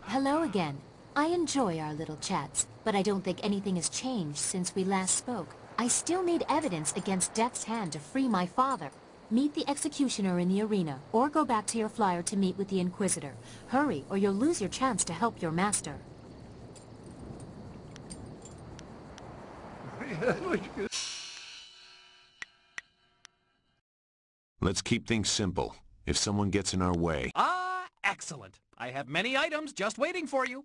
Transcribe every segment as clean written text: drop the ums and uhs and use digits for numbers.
Hello again. I enjoy our little chats, but I don't think anything has changed since we last spoke. I still need evidence against Death's Hand to free my father. Meet the executioner in the arena, or go back to your flyer to meet with the Inquisitor. Hurry, or you'll lose your chance to help your master. Let's keep things simple. If someone gets in our way... Ah, excellent. I have many items just waiting for you.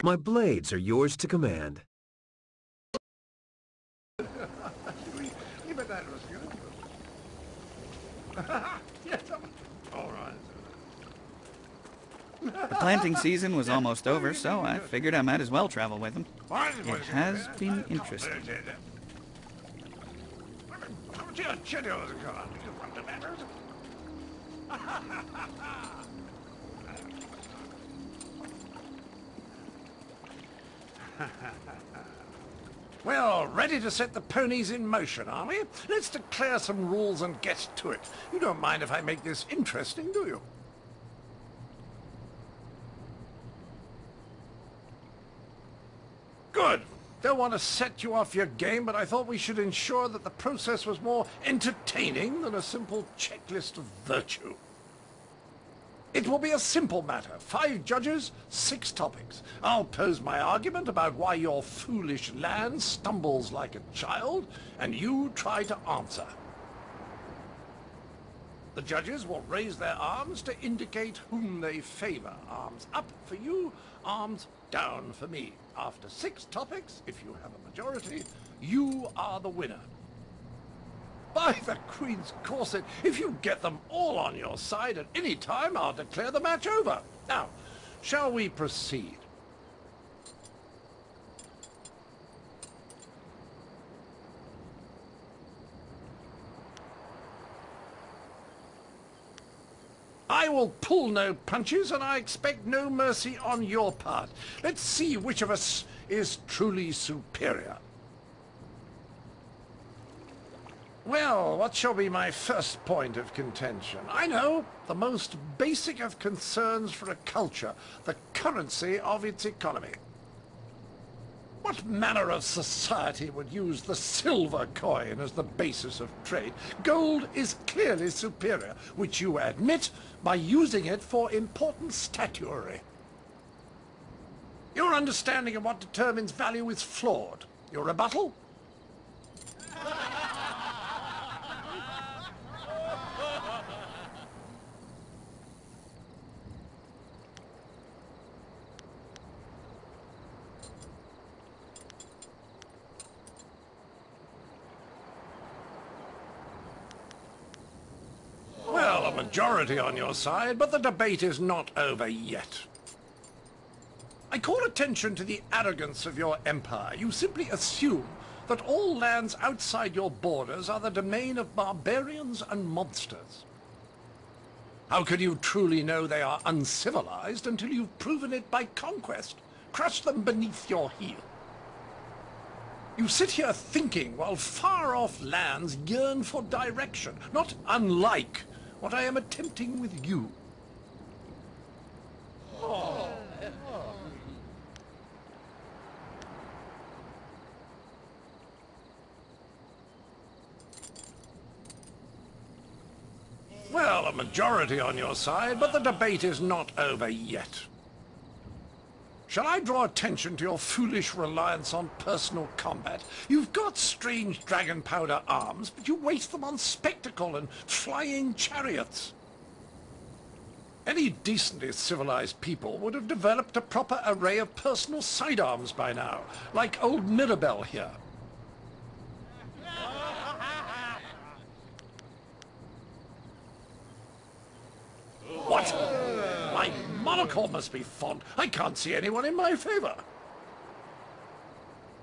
My blades are yours to command. The planting season was almost over, so I figured I might as well travel with him. It has been interesting. Well, ready to set the ponies in motion, are we? Let's declare some rules and get to it. You don't mind if I make this interesting, do you? Good. Don't want to set you off your game, but I thought we should ensure that the process was more entertaining than a simple checklist of virtue. It will be a simple matter. 5 judges, 6 topics. I'll pose my argument about why your foolish land stumbles like a child, and you try to answer. The judges will raise their arms to indicate whom they favor. Arms up for you, arms down for me. After 6 topics, if you have a majority, you are the winner. By the Queen's corset, if you get them all on your side at any time, I'll declare the match over. Now, shall we proceed? I will pull no punches, and I expect no mercy on your part. Let's see which of us is truly superior. Well, what shall be my first point of contention? I know, the most basic of concerns for a culture, the currency of its economy. What manner of society would use the silver coin as the basis of trade? Gold is clearly superior, which you admit by using it for important statuary. Your understanding of what determines value is flawed. Your rebuttal? Well, a majority on your side, but the debate is not over yet. I call attention to the arrogance of your empire. You simply assume that all lands outside your borders are the domain of barbarians and monsters. How can you truly know they are uncivilized until you've proven it by conquest? Crush them beneath your heel. You sit here thinking while far-off lands yearn for direction, not unlike what I am attempting with you. Well, a majority on your side, but the debate is not over yet. Shall I draw attention to your foolish reliance on personal combat? You've got strange dragon powder arms, but you waste them on spectacle and flying chariots. Any decently civilized people would have developed a proper array of personal sidearms by now, like old Mirabelle here. What? My monocle must be fond. I can't see anyone in my favor.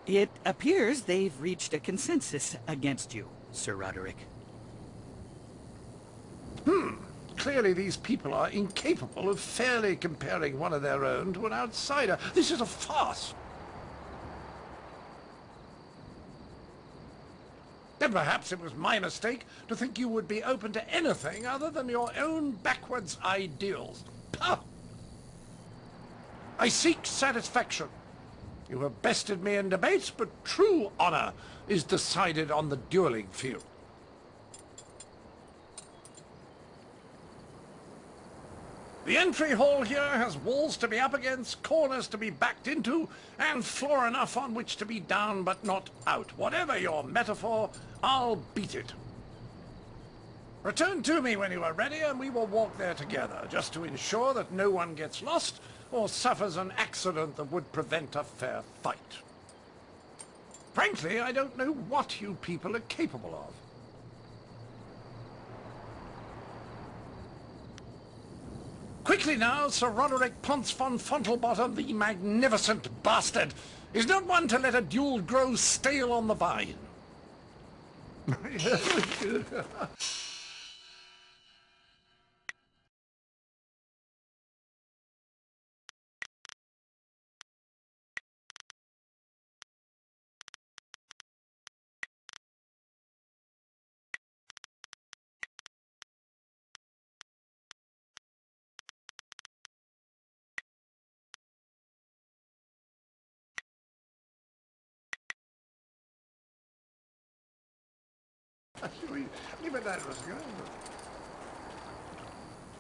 It appears they've reached a consensus against you, Sir Roderick. Clearly these people are incapable of fairly comparing one of their own to an outsider. This is a farce. Then perhaps it was my mistake to think you would be open to anything other than your own backwards ideals. Pah! I seek satisfaction. You have bested me in debates, but true honor is decided on the dueling field. The entry hall here has walls to be up against, corners to be backed into, and floor enough on which to be down but not out. Whatever your metaphor, I'll beat it. Return to me when you are ready, and we will walk there together, just to ensure that no one gets lost or suffers an accident that would prevent a fair fight. Frankly, I don't know what you people are capable of. Quickly now, Sir Roderick Ponce von Fontelbottom, the magnificent bastard, is not one to let a duel grow stale on the vine.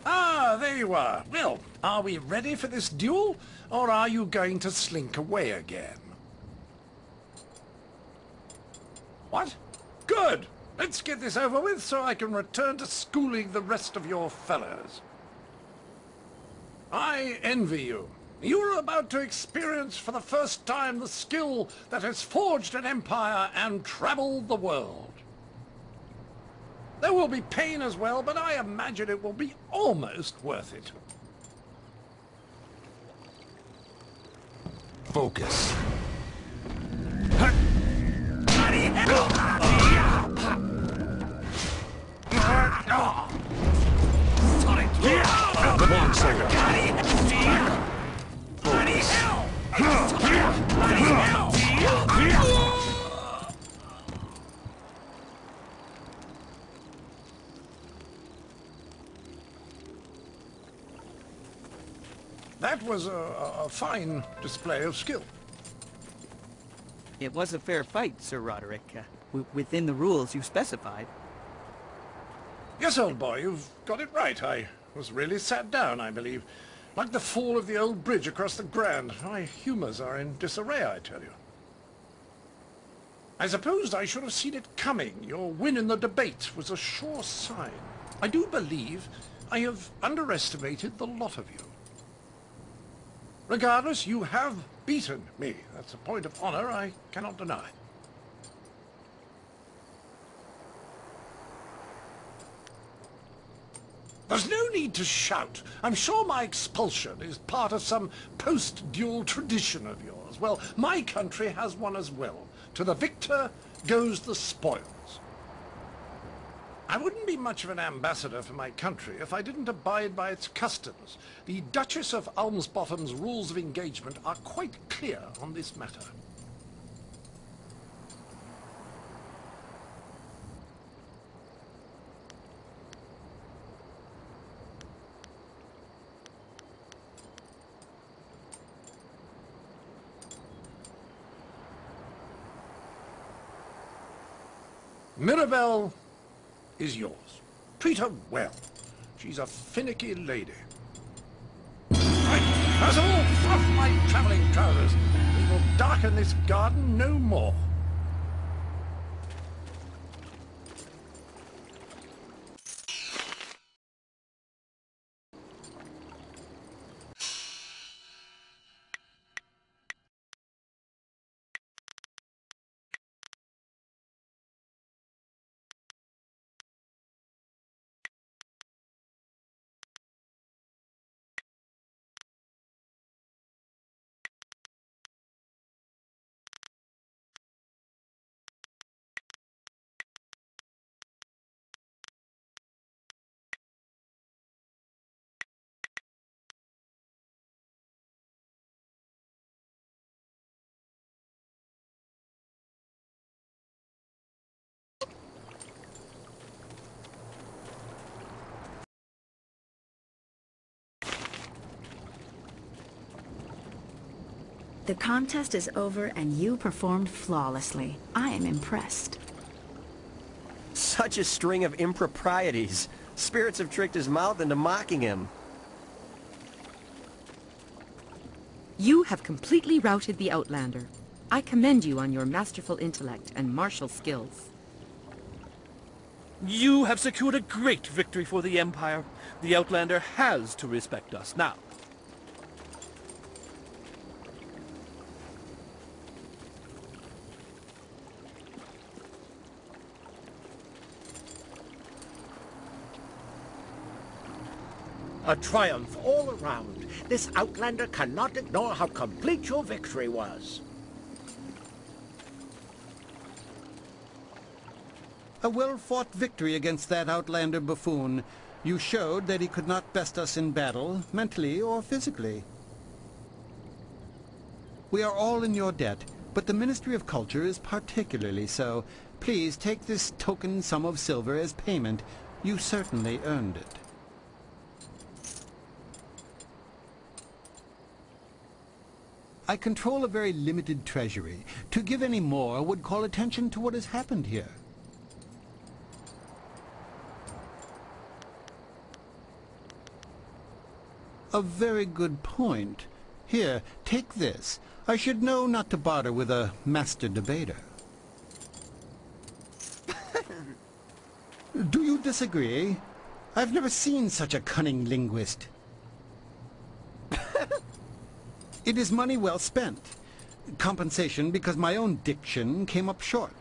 Ah, there you are. Well, are we ready for this duel, or are you going to slink away again? What? Good! Let's get this over with so I can return to schooling the rest of your fellows. I envy you. You're about to experience for the first time the skill that has forged an empire and traveled the world. There will be pain as well, but I imagine it will be almost worth it. Focus. Come on, soldier. That was a fine display of skill. It was a fair fight, Sir Roderick, within the rules you specified. Yes, old boy, you've got it right. I was really sat down, I believe. Like the fall of the old bridge across the Grand. My humours are in disarray, I tell you. I suppose I should have seen it coming. Your win in the debate was a sure sign. I do believe I have underestimated the lot of you. Regardless, you have beaten me. That's a point of honor I cannot deny. There's no need to shout. I'm sure my expulsion is part of some post-duel tradition of yours. Well, my country has one as well. To the victor goes the spoils. I wouldn't be much of an ambassador for my country if I didn't abide by its customs. The Duchess of Almsbottom's rules of engagement are quite clear on this matter. Mirabelle is yours. Treat her well. She's a finicky lady. Right, Percival, off my travelling trousers. We will darken this garden no more. The contest is over and you performed flawlessly. I am impressed. Such a string of improprieties. Spirits have tricked his mouth into mocking him. You have completely routed the Outlander. I commend you on your masterful intellect and martial skills. You have secured a great victory for the Empire. The Outlander has to respect us now. A triumph all around. This Outlander cannot ignore how complete your victory was. A well-fought victory against that Outlander buffoon. You showed that he could not best us in battle, mentally or physically. We are all in your debt, but the Ministry of Culture is particularly so. Please take this token sum of silver as payment. You certainly earned it. I control a very limited treasury. To give any more would call attention to what has happened here. A very good point. Here, take this. I should know not to barter with a master debater. Do you disagree? I've never seen such a cunning linguist. It is money well spent. Compensation because my own diction came up short.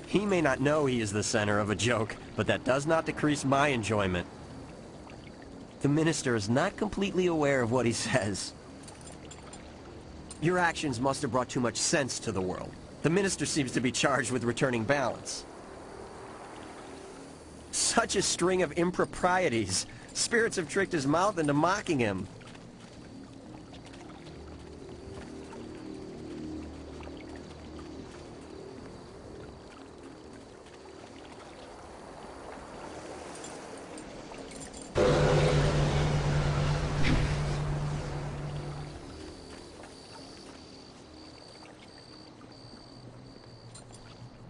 He may not know he is the center of a joke, but that does not decrease my enjoyment. The minister is not completely aware of what he says. Your actions must have brought too much sense to the world. The minister seems to be charged with returning balance. Such a string of improprieties. Spirits have tricked his mouth into mocking him.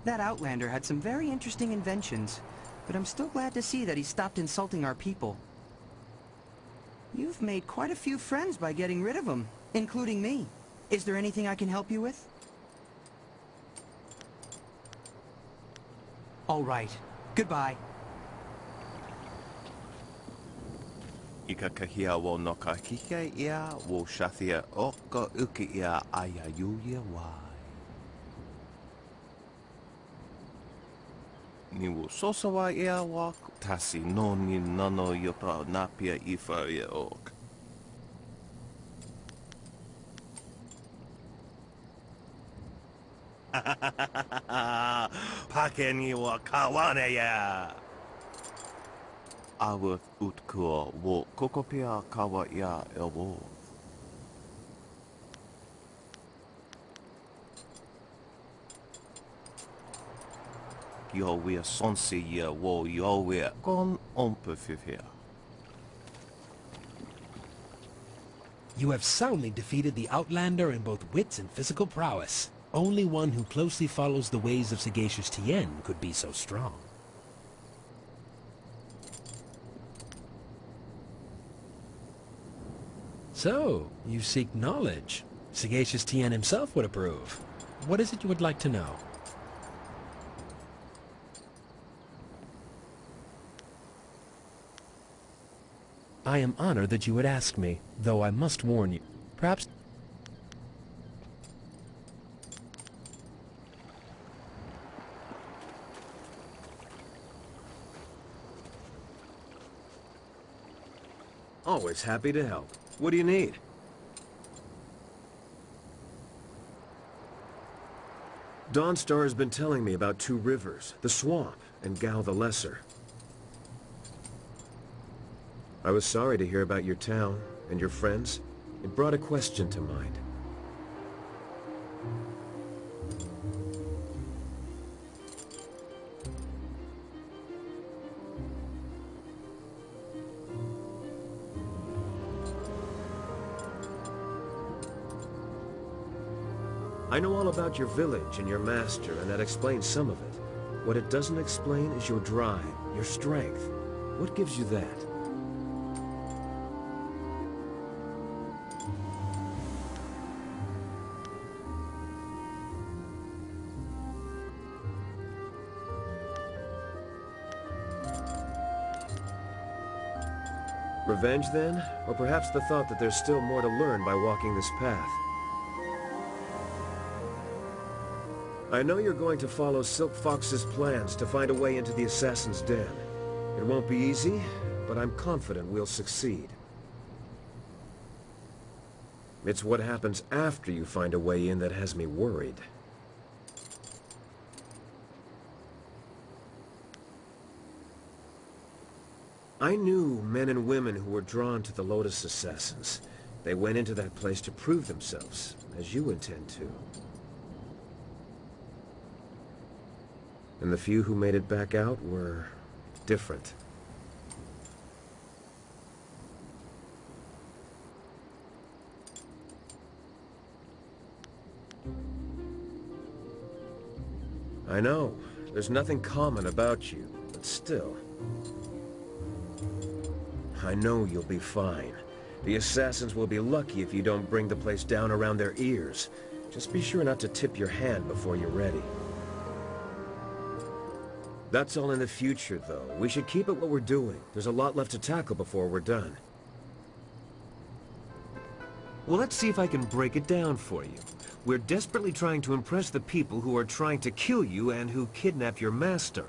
That Outlander had some very interesting inventions, but I'm still glad to see that he stopped insulting our people. You've made quite a few friends by getting rid of them, including me. Is there anything I can help you with? All right. Goodbye. Ika kahia wo no ka kike ia wo shathia oka uki ia aya yuya wai. Ni wo sosawa ia wak tasi no ni nano yopa napia ifa ia ok. Pake ni wa kawane ia. Awa utkua wo kokopia kawa ia elwo. Yo wea sonsi ia wo yo wea kon ompe fifia. You have soundly defeated the Outlander in both wits and physical prowess. Only one who closely follows the ways of sagacious Tien could be so strong. So, you seek knowledge. Sagacious Tien himself would approve. What is it you would like to know? I am honored that you would ask me, though I must warn you. Perhaps... Always happy to help. What do you need? Dawnstar has been telling me about two rivers, the Swamp and Gao the Lesser. I was sorry to hear about your town and your friends. It brought a question to mind. I know all about your village and your master, and that explains some of it. What it doesn't explain is your drive, your strength. What gives you that? Revenge, then? Or perhaps the thought that there's still more to learn by walking this path? I know you're going to follow Silk Fox's plans to find a way into the Assassin's Den. It won't be easy, but I'm confident we'll succeed. It's what happens after you find a way in that has me worried. I knew men and women who were drawn to the Lotus Assassins. They went into that place to prove themselves, as you intend to. And the few who made it back out were different. I know. There's nothing common about you, but still. I know you'll be fine. The assassins will be lucky if you don't bring the place down around their ears. Just be sure not to tip your hand before you're ready. That's all in the future, though. We should keep at what we're doing. There's a lot left to tackle before we're done. Well, let's see if I can break it down for you. We're desperately trying to impress the people who are trying to kill you and who kidnap your master.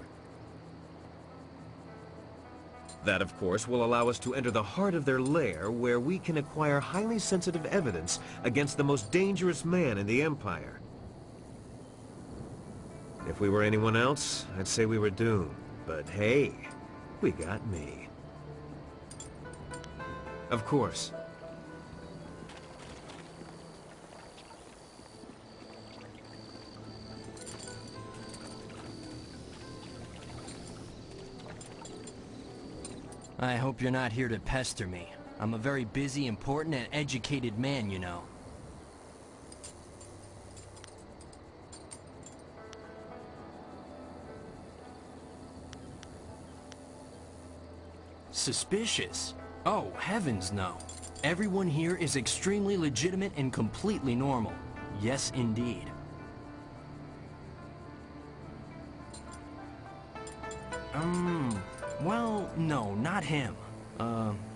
That, of course, will allow us to enter the heart of their lair, where we can acquire highly sensitive evidence against the most dangerous man in the Empire. If we were anyone else, I'd say we were doomed. But hey, we got me. Of course. I hope you're not here to pester me. I'm a very busy, important, and educated man, you know. Suspicious? Oh, heavens no. Everyone here is extremely legitimate and completely normal. Yes, indeed. Well, no, not him.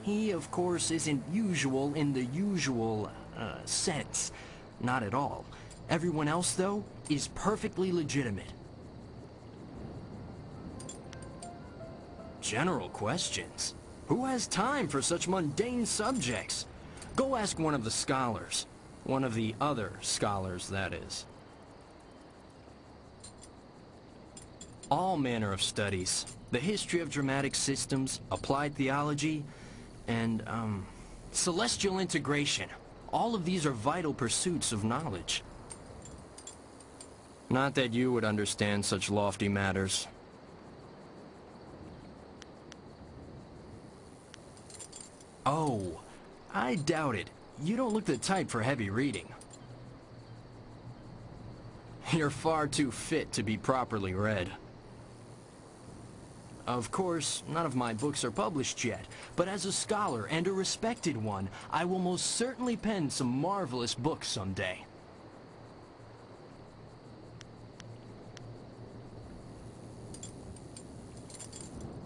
He, of course, isn't usual in the usual, sense. Not at all. Everyone else, though, is perfectly legitimate. General questions? Who has time for such mundane subjects? Go ask one of the scholars. One of the other scholars, that is. All manner of studies. The history of dramatic systems, applied theology, and, celestial integration. All of these are vital pursuits of knowledge. Not that you would understand such lofty matters. Oh, I doubt it. You don't look the type for heavy reading. You're far too fit to be properly read. Of course, none of my books are published yet, but as a scholar and a respected one, I will most certainly pen some marvelous books someday.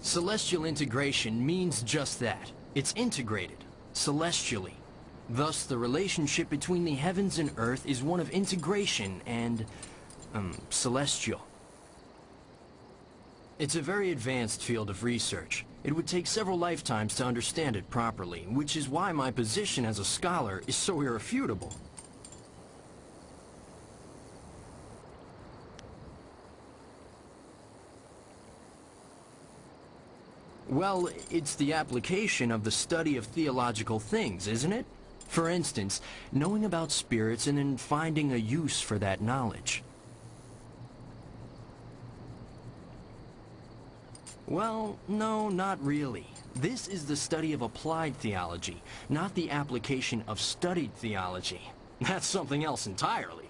Celestial integration means just that. It's integrated, celestially. Thus, the relationship between the heavens and earth is one of integration and, celestial. It's a very advanced field of research. It would take several lifetimes to understand it properly, which is why my position as a scholar is so irrefutable. Well, it's the application of the study of theological things, isn't it? For instance, knowing about spirits and then finding a use for that knowledge. Well, no, not really. This is the study of applied theology, not the application of studied theology. That's something else entirely.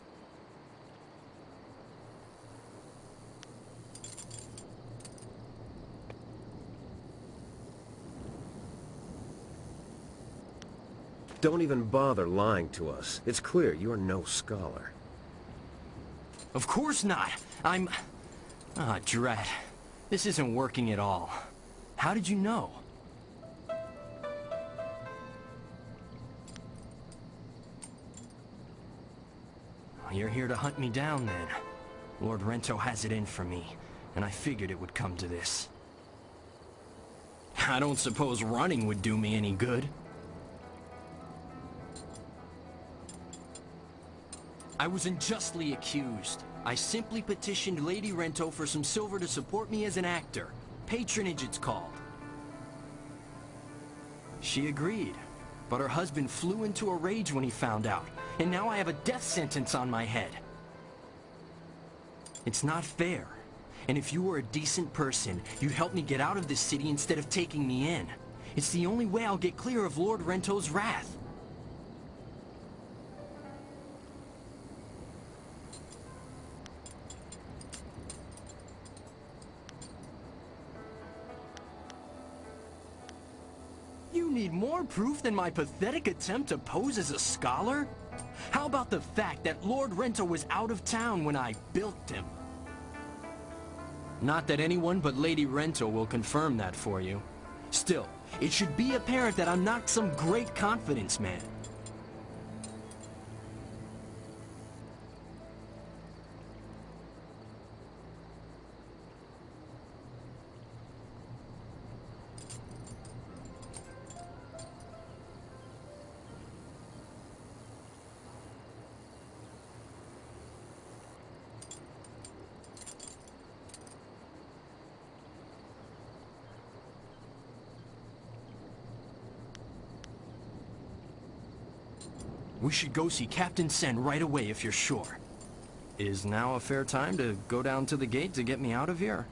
Don't even bother lying to us. It's clear you're no scholar. Of course not. I'm... Ah, drat. This isn't working at all. How did you know? You're here to hunt me down, then. Lord Rento has it in for me, and I figured it would come to this. I don't suppose running would do me any good. I was unjustly accused. I simply petitioned Lady Rento for some silver to support me as an actor. Patronage, it's called. She agreed, but her husband flew into a rage when he found out, and now I have a death sentence on my head. It's not fair, and if you were a decent person, you'd help me get out of this city instead of taking me in. It's the only way I'll get clear of Lord Rento's wrath. need more proof than my pathetic attempt to pose as a scholar? How about the fact that Lord Rento was out of town when I bilked him? Not that anyone but Lady Rento will confirm that for you. Still, it should be apparent that I'm not some great confidence man. We should go see Captain Sen right away if you're sure. Is now a fair time to go down to the gate to get me out of here?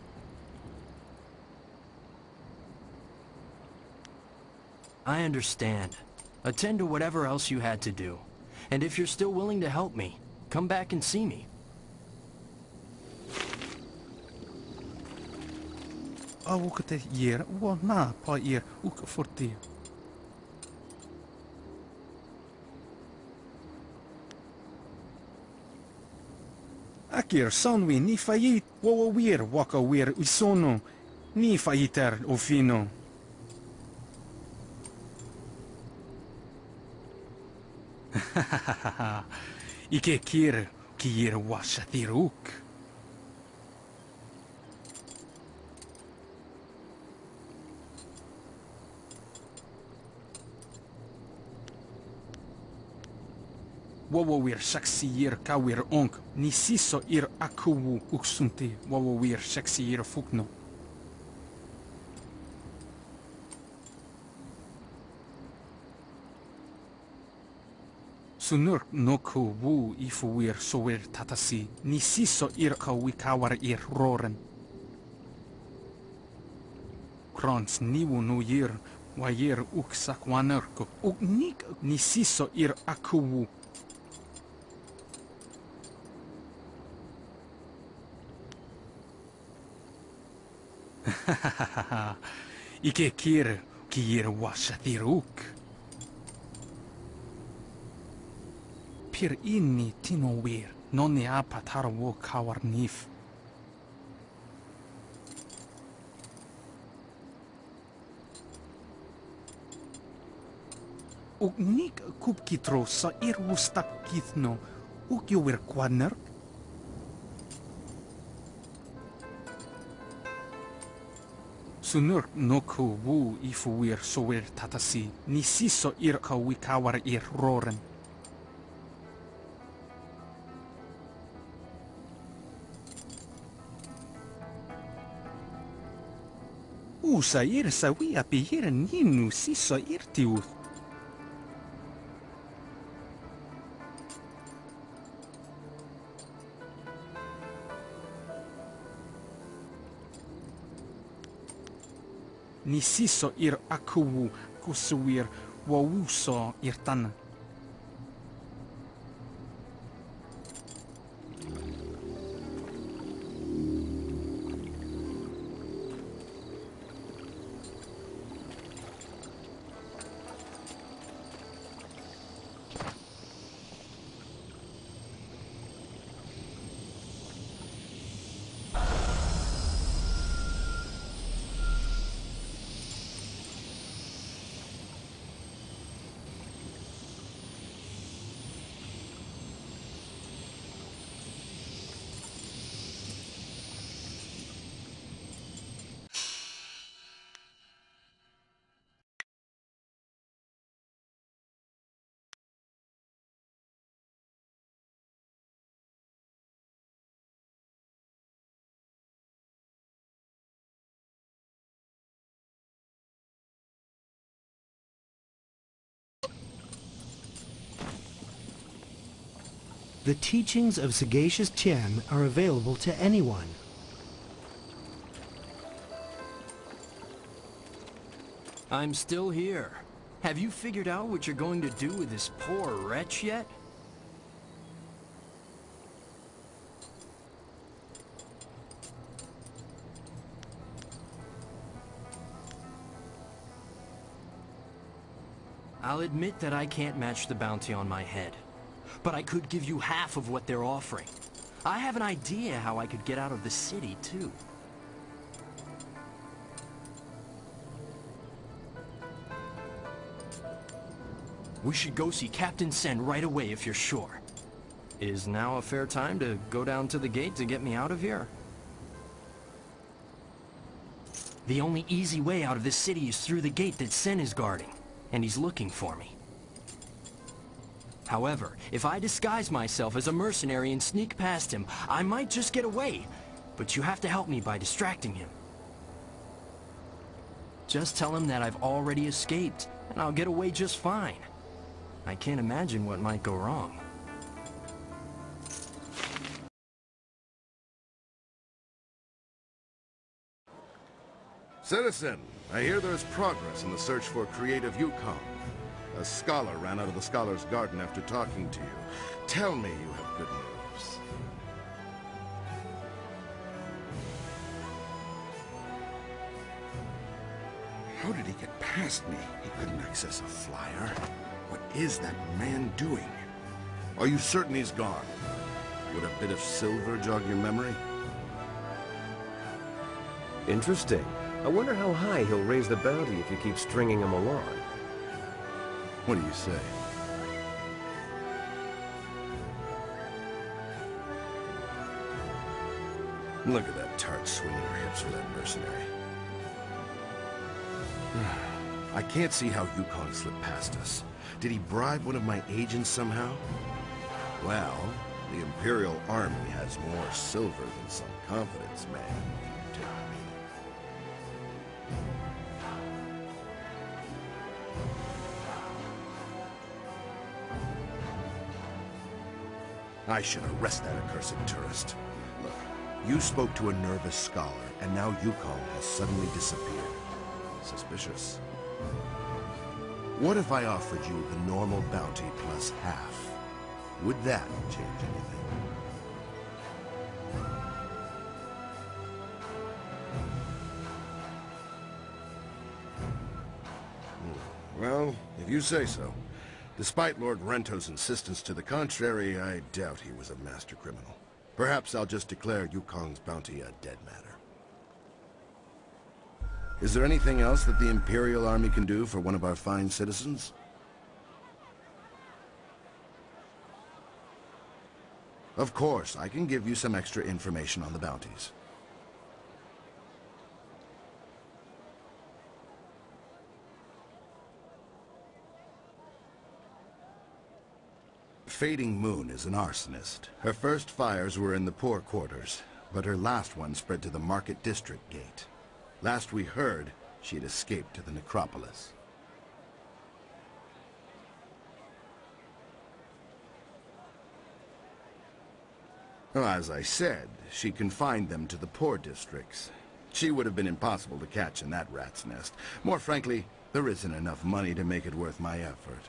I understand. Attend to whatever else you had to do. And if you're still willing to help me, come back and see me. Awukate yer wa na pa yer uk forti. Akir sanwi ni fayit wawawir wakawir usono ni fayiter ofino. Ike kir kir washathiruk. Wawawir shaksiyir kawir onk ni siso ir akuwu uksunti wawawir shaksiyir fukno. Sunur noku wu ifuwir sowir tatasi ni siso ir kawikawar ir roren. Krons niwu no yir wayir uksakwanerko uknik ni siso ir akuwu. Ike kir washathiruk. Pir inni tinowir noni apatarawo kawarnif. Uknik kupkitro sa irwustak kithno ukyowir kwadner. Sunur noku wu ifuwir sowir tatasi ni siso ir kawikawar ir roren. Usa ir sawi apihir ninu siso ir tiuth. Ni siso ir akuwu kusuwir wawuso ir tana. The teachings of Sagacious Tien are available to anyone. I'm still here. Have you figured out what you're going to do with this poor wretch yet? I'll admit that I can't match the bounty on my head. But I could give you half of what they're offering. I have an idea how I could get out of the city, too. We should go see Captain Sen right away if you're sure. Is now a fair time to go down to the gate to get me out of here? The only easy way out of this city is through the gate that Sen is guarding, and he's looking for me. However, if I disguise myself as a mercenary and sneak past him, I might just get away, but you have to help me by distracting him. Just tell him that I've already escaped, and I'll get away just fine. I can't imagine what might go wrong. Citizen, I hear there is progress in the search for creative Yukong. A scholar ran out of the Scholar's Garden after talking to you. Tell me you have good news. How did he get past me? He couldn't access a flyer. What is that man doing? Are you certain he's gone? Would a bit of silver jog your memory? Interesting. I wonder how high he'll raise the bounty if you keep stringing him along. What do you say? Look at that tart swinging her hips for that mercenary. I can't see how Yukong slipped past us. Did he bribe one of my agents somehow? Well, the Imperial Army has more silver than some confidence man, if you take me. I should arrest that accursed tourist. Look, you spoke to a nervous scholar, and now Yukong has suddenly disappeared. Suspicious. What if I offered you the normal bounty plus half? Would that change anything? Well, if you say so. Despite Lord Rento's insistence to the contrary, I doubt he was a master criminal. Perhaps I'll just declare Yukong's bounty a dead matter. Is there anything else that the Imperial Army can do for one of our fine citizens? Of course, I can give you some extra information on the bounties. Fading Moon is an arsonist. Her first fires were in the poor quarters, but her last one spread to the Market District Gate. Last we heard, she had escaped to the necropolis. Well, as I said, she confined them to the poor districts. She would have been impossible to catch in that rat's nest. More frankly, there isn't enough money to make it worth my effort.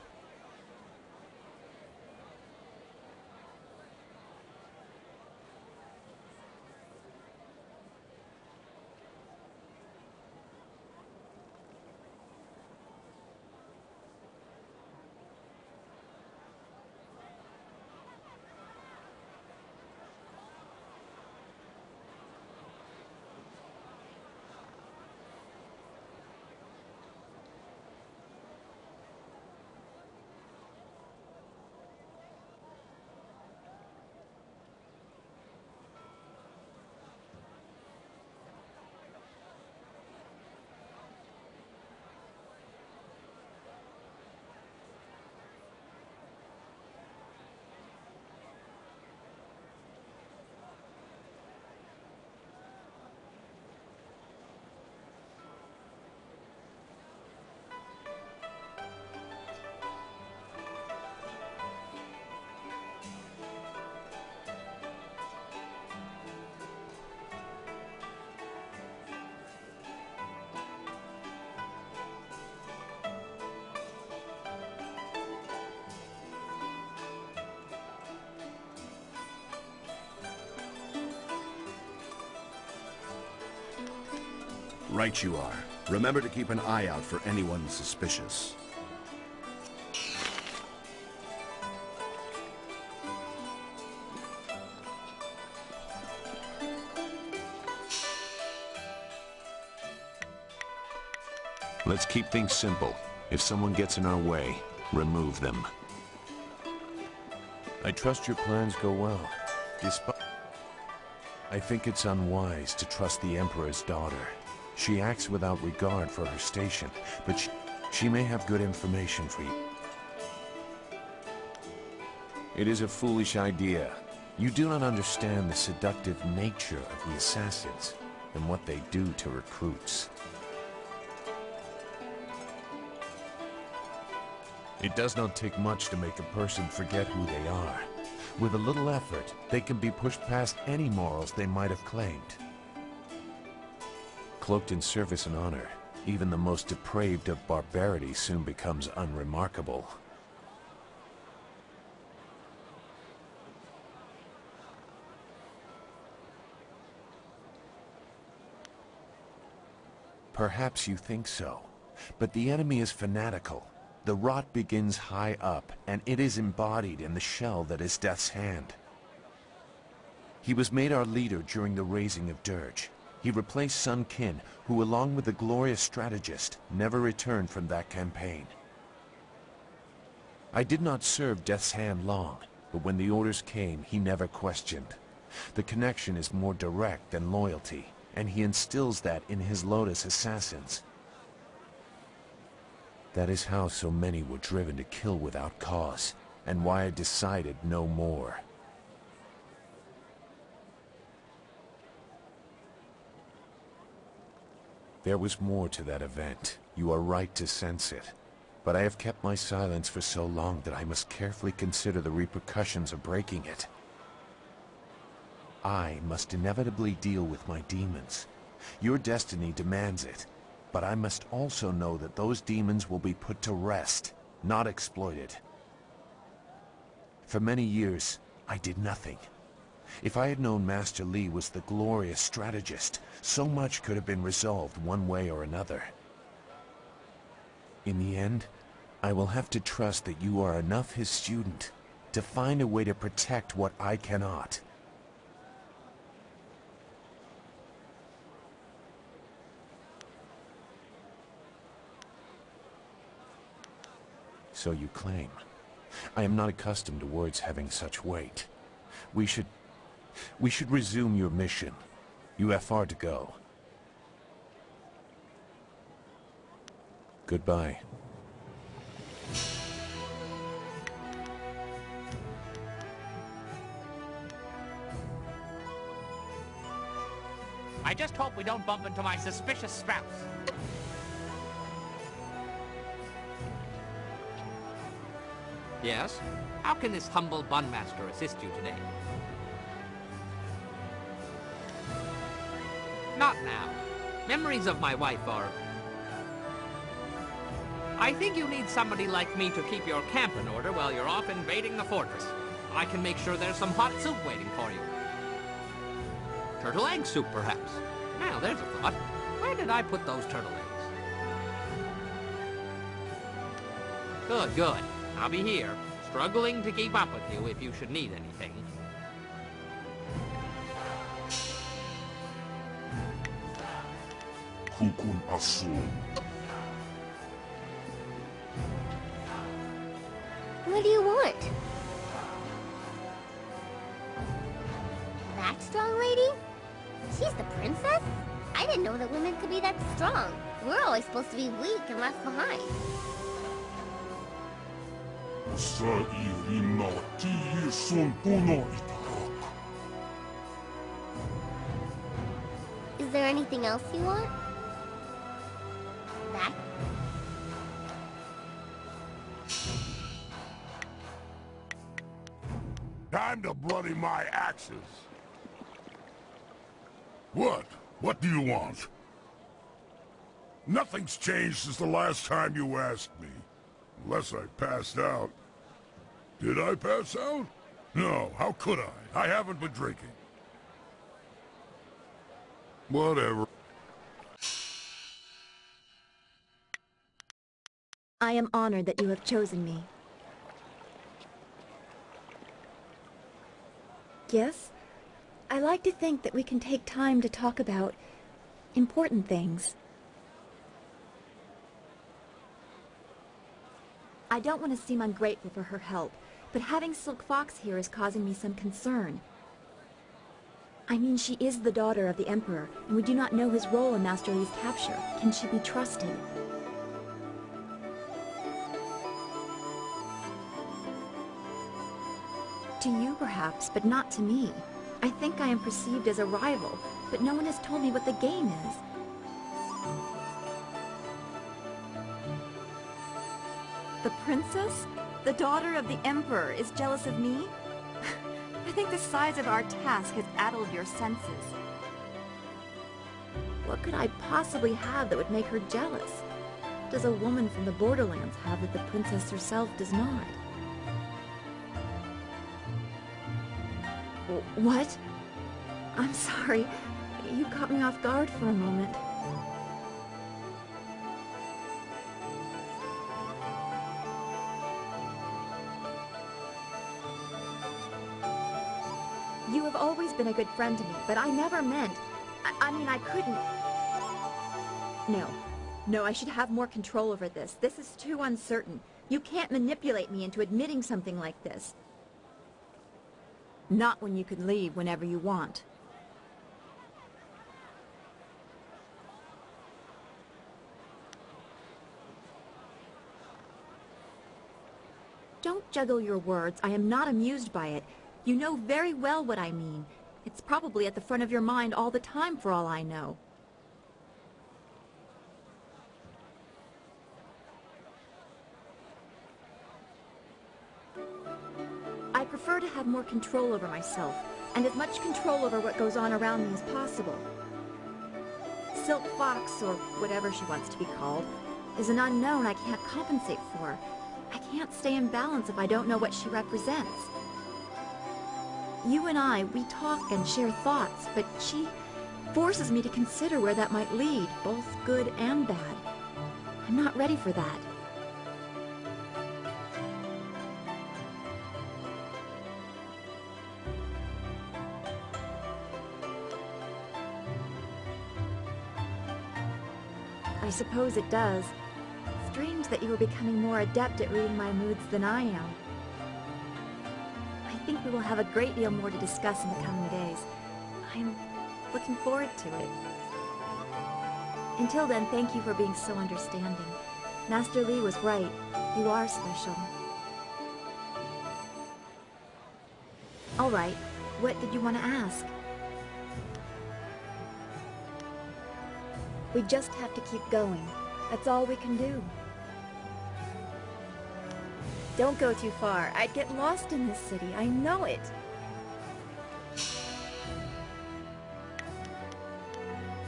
Right you are. Remember to keep an eye out for anyone suspicious. Let's keep things simple. If someone gets in our way, remove them. I trust your plans go well. I think it's unwise to trust the Emperor's daughter. She acts without regard for her station, but she may have good information for you. It is a foolish idea. You do not understand the seductive nature of the assassins and what they do to recruits. It does not take much to make a person forget who they are. With a little effort, they can be pushed past any morals they might have claimed. Cloaked in service and honor, even the most depraved of barbarity soon becomes unremarkable. Perhaps you think so, but the enemy is fanatical. The rot begins high up, and it is embodied in the shell that is Death's Hand. He was made our leader during the raising of Dirge. He replaced Sun Qin, who along with the glorious strategist, never returned from that campaign. I did not serve Death's Hand long, but when the orders came, he never questioned. The connection is more direct than loyalty, and he instills that in his Lotus assassins. That is how so many were driven to kill without cause, and why I decided no more. There was more to that event. You are right to sense it. But I have kept my silence for so long that I must carefully consider the repercussions of breaking it. I must inevitably deal with my demons. Your destiny demands it. But I must also know that those demons will be put to rest, not exploited. For many years, I did nothing. If I had known Master Li was the glorious strategist, so much could have been resolved one way or another. In the end, I will have to trust that you are enough his student to find a way to protect what I cannot. So you claim. I am not accustomed to words having such weight. We should resume your mission. You have far to go. Goodbye. I just hope we don't bump into my suspicious spouse. Yes? How can this humble bunmaster assist you today? Not now. Memories of my wife are... I think you need somebody like me to keep your camp in order while you're off invading the fortress. I can make sure there's some hot soup waiting for you. Turtle egg soup, perhaps. Now, there's a thought. Where did I put those turtle eggs? Good, good. I'll be here, struggling to keep up with you if you should need anything. Kukun Asul. What do you want? That strong lady? She's the princess? I didn't know that women could be that strong. We're always supposed to be weak and left behind. Is there anything else you want? That? Time to bloody my axes. What? What do you want? Nothing's changed since the last time you asked me. Unless I passed out. Did I pass out? No, how could I? I haven't been drinking. Whatever. I am honored that you have chosen me. Yes, I like to think that we can take time to talk about important things. I don't want to seem ungrateful for her help, but having Silk Fox here is causing me some concern. I mean, she is the daughter of the Emperor, and we do not know his role in Master Li's capture. Can she be trusted? To you, perhaps, but not to me. I think I am perceived as a rival, but no one has told me what the game is. The princess? The daughter of the Emperor is jealous of me? I think the size of our task has addled your senses. What could I possibly have that would make her jealous? What does a woman from the borderlands have that the princess herself does not? What? I'm sorry. You caught me off guard for a moment. You have always been a good friend to me, but I never meant... I mean, I couldn't... No, I should have more control over this. This is too uncertain. You can't manipulate me into admitting something like this. Not when you can leave whenever you want. Don't juggle your words. I am not amused by it. You know very well what I mean. It's probably at the front of your mind all the time for all I know. I prefer to have more control over myself, and as much control over what goes on around me as possible. Silk Fox, or whatever she wants to be called, is an unknown I can't compensate for. I can't stay in balance if I don't know what she represents. You and I, we talk and share thoughts, but she forces me to consider where that might lead, both good and bad. I'm not ready for that. I suppose it does. Strange that you are becoming more adept at reading my moods than I am. I think we will have a great deal more to discuss in the coming days. I'm looking forward to it. Until then, thank you for being so understanding. Master Li was right. You are special. All right. What did you want to ask? We just have to keep going. That's all we can do. Don't go too far. I'd get lost in this city. I know it.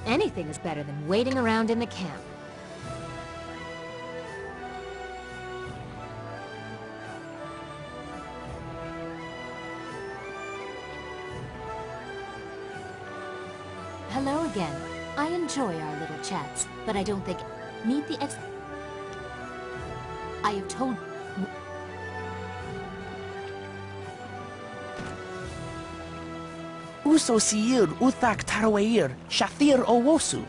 Anything is better than waiting around in the camp. Hello again. I enjoy our little chats, but I don't think... Meet the ex... I have told... Uso siir uthak tarawair, shathir owosu.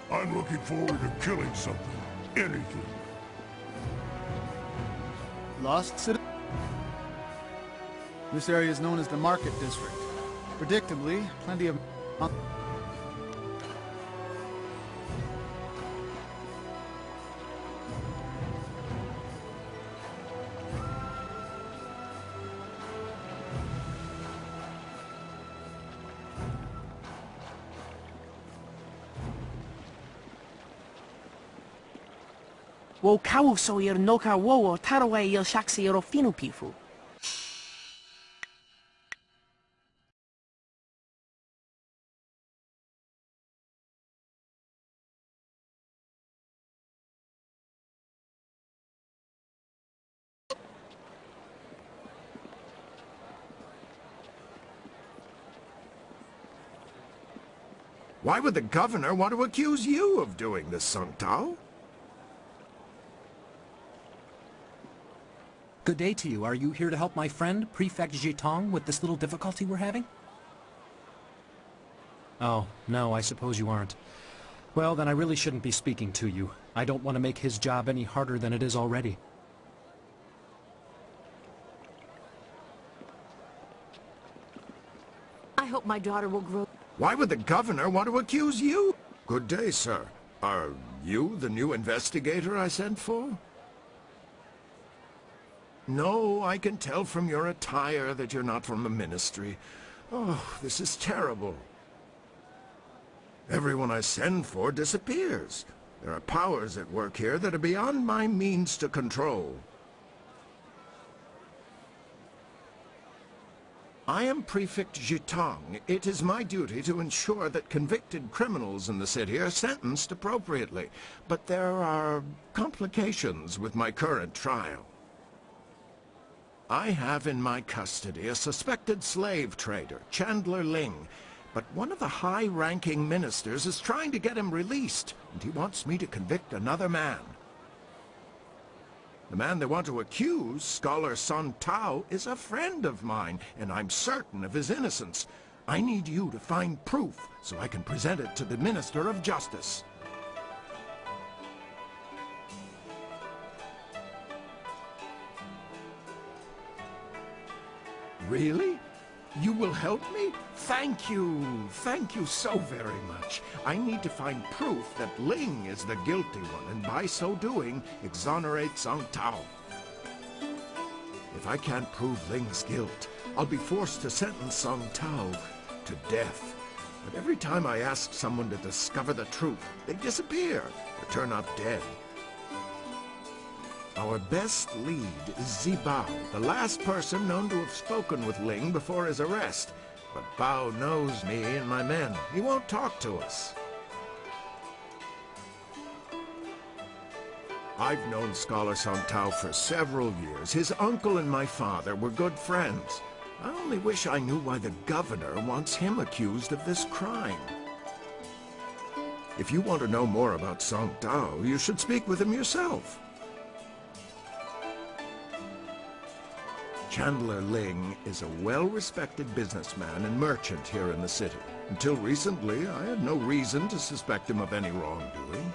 I'm looking forward to killing something. Anything. Lost city. This area is known as the Market District. Predictably, plenty of... Wo kawuso ir noka wo taraway il shaksi ir ofinu pifu. Why would the governor want to accuse you of doing this, Sung Tao? Good day to you. Are you here to help my friend, Prefect Jitong, with this little difficulty we're having? Oh, no, I suppose you aren't. Well, then I really shouldn't be speaking to you. I don't want to make his job any harder than it is already. I hope my daughter will grow... Why would the governor want to accuse you? Good day, sir. Are you the new investigator I sent for? No, I can tell from your attire that you're not from the ministry. Oh, this is terrible. Everyone I send for disappears. There are powers at work here that are beyond my means to control. I am Prefect Jitong. It is my duty to ensure that convicted criminals in the city are sentenced appropriately. But there are complications with my current trial. I have in my custody a suspected slave trader, Chandler Ling, but one of the high-ranking ministers is trying to get him released, and he wants me to convict another man. The man they want to accuse, Scholar Sun Tao, is a friend of mine, and I'm certain of his innocence. I need you to find proof so I can present it to the Minister of Justice. Really? You will help me? Thank you. Thank you so very much. I need to find proof that Ling is the guilty one, and by so doing, exonerate Song Tao. If I can't prove Ling's guilt, I'll be forced to sentence Song Tao to death. But every time I ask someone to discover the truth, they disappear or turn up dead. Our best lead is Zibao, the last person known to have spoken with Ling before his arrest. But Bao knows me and my men. He won't talk to us. I've known Scholar Song Tao for several years. His uncle and my father were good friends. I only wish I knew why the governor wants him accused of this crime. If you want to know more about Song Tao, you should speak with him yourself. Chandler Ling is a well-respected businessman and merchant here in the city. Until recently, I had no reason to suspect him of any wrongdoing.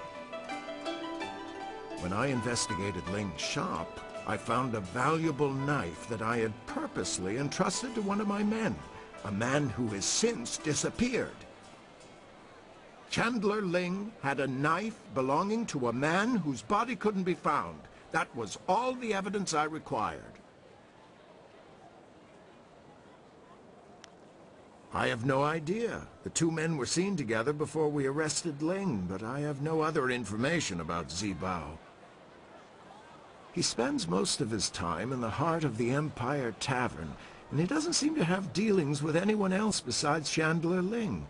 When I investigated Ling's shop, I found a valuable knife that I had purposely entrusted to one of my men, a man who has since disappeared. Chandler Ling had a knife belonging to a man whose body couldn't be found. That was all the evidence I required. I have no idea. The two men were seen together before we arrested Ling, but I have no other information about Zibao. He spends most of his time in the heart of the Empire Tavern, and he doesn't seem to have dealings with anyone else besides Chandler Ling.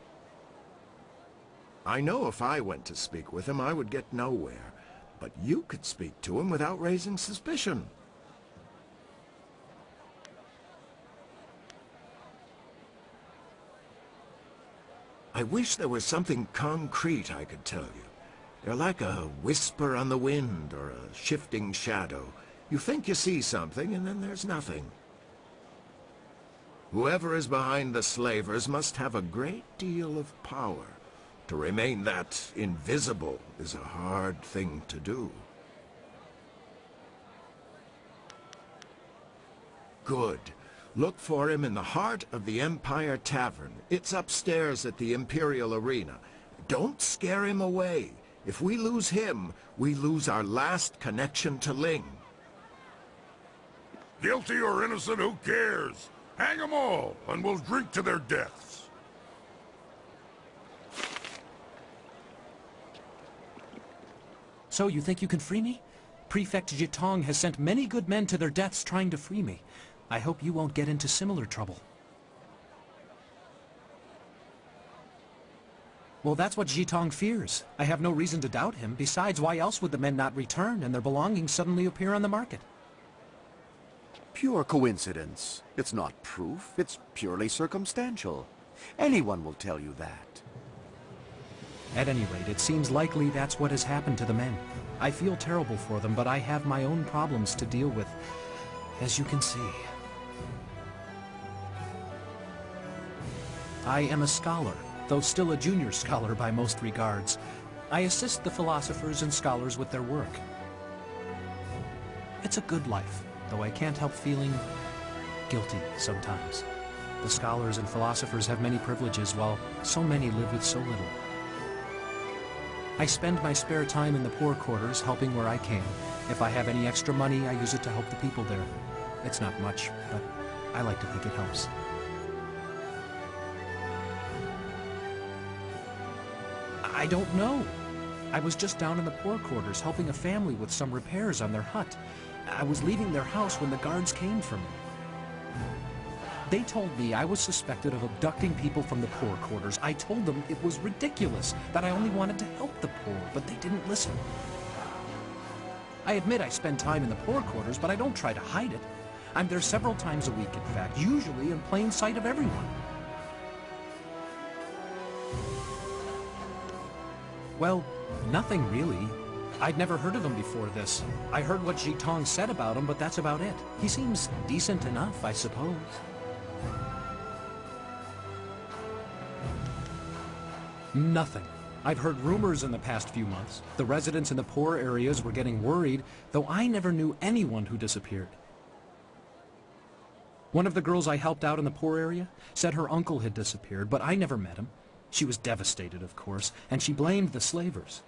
I know if I went to speak with him, I would get nowhere, but you could speak to him without raising suspicion. I wish there was something concrete I could tell you. They're like a whisper on the wind or a shifting shadow. You think you see something, and then there's nothing. Whoever is behind the slavers must have a great deal of power. To remain that invisible is a hard thing to do. Good. Look for him in the heart of the Empire Tavern. It's upstairs at the Imperial Arena. Don't scare him away. If we lose him, we lose our last connection to Ling. Guilty or innocent, who cares? Hang them all, and we'll drink to their deaths. So you think you can free me? Prefect Jitong has sent many good men to their deaths trying to free me. I hope you won't get into similar trouble. Well, that's what Jitong fears. I have no reason to doubt him. Besides, why else would the men not return and their belongings suddenly appear on the market? Pure coincidence. It's not proof. It's purely circumstantial. Anyone will tell you that. At any rate, it seems likely that's what has happened to the men. I feel terrible for them, but I have my own problems to deal with. as you can see. I am a scholar, though still a junior scholar by most regards. I assist the philosophers and scholars with their work. It's a good life, though I can't help feeling guilty sometimes. The scholars and philosophers have many privileges, while so many live with so little. I spend my spare time in the poor quarters, helping where I can. If I have any extra money, I use it to help the people there. It's not much, but I like to think it helps. I don't know. I was just down in the poor quarters helping a family with some repairs on their hut. I was leaving their house when the guards came for me. They told me I was suspected of abducting people from the poor quarters. I told them it was ridiculous, that I only wanted to help the poor, but they didn't listen. I admit I spend time in the poor quarters, but I don't try to hide it. I'm there several times a week, in fact, usually in plain sight of everyone. Well, nothing really. I'd never heard of him before this. I heard what Jitong said about him, but that's about it. He seems decent enough, I suppose. Nothing. I've heard rumors in the past few months. The residents in the poor areas were getting worried, though I never knew anyone who disappeared. One of the girls I helped out in the poor area said her uncle had disappeared, but I never met him. She was devastated, of course, and she blamed the slavers.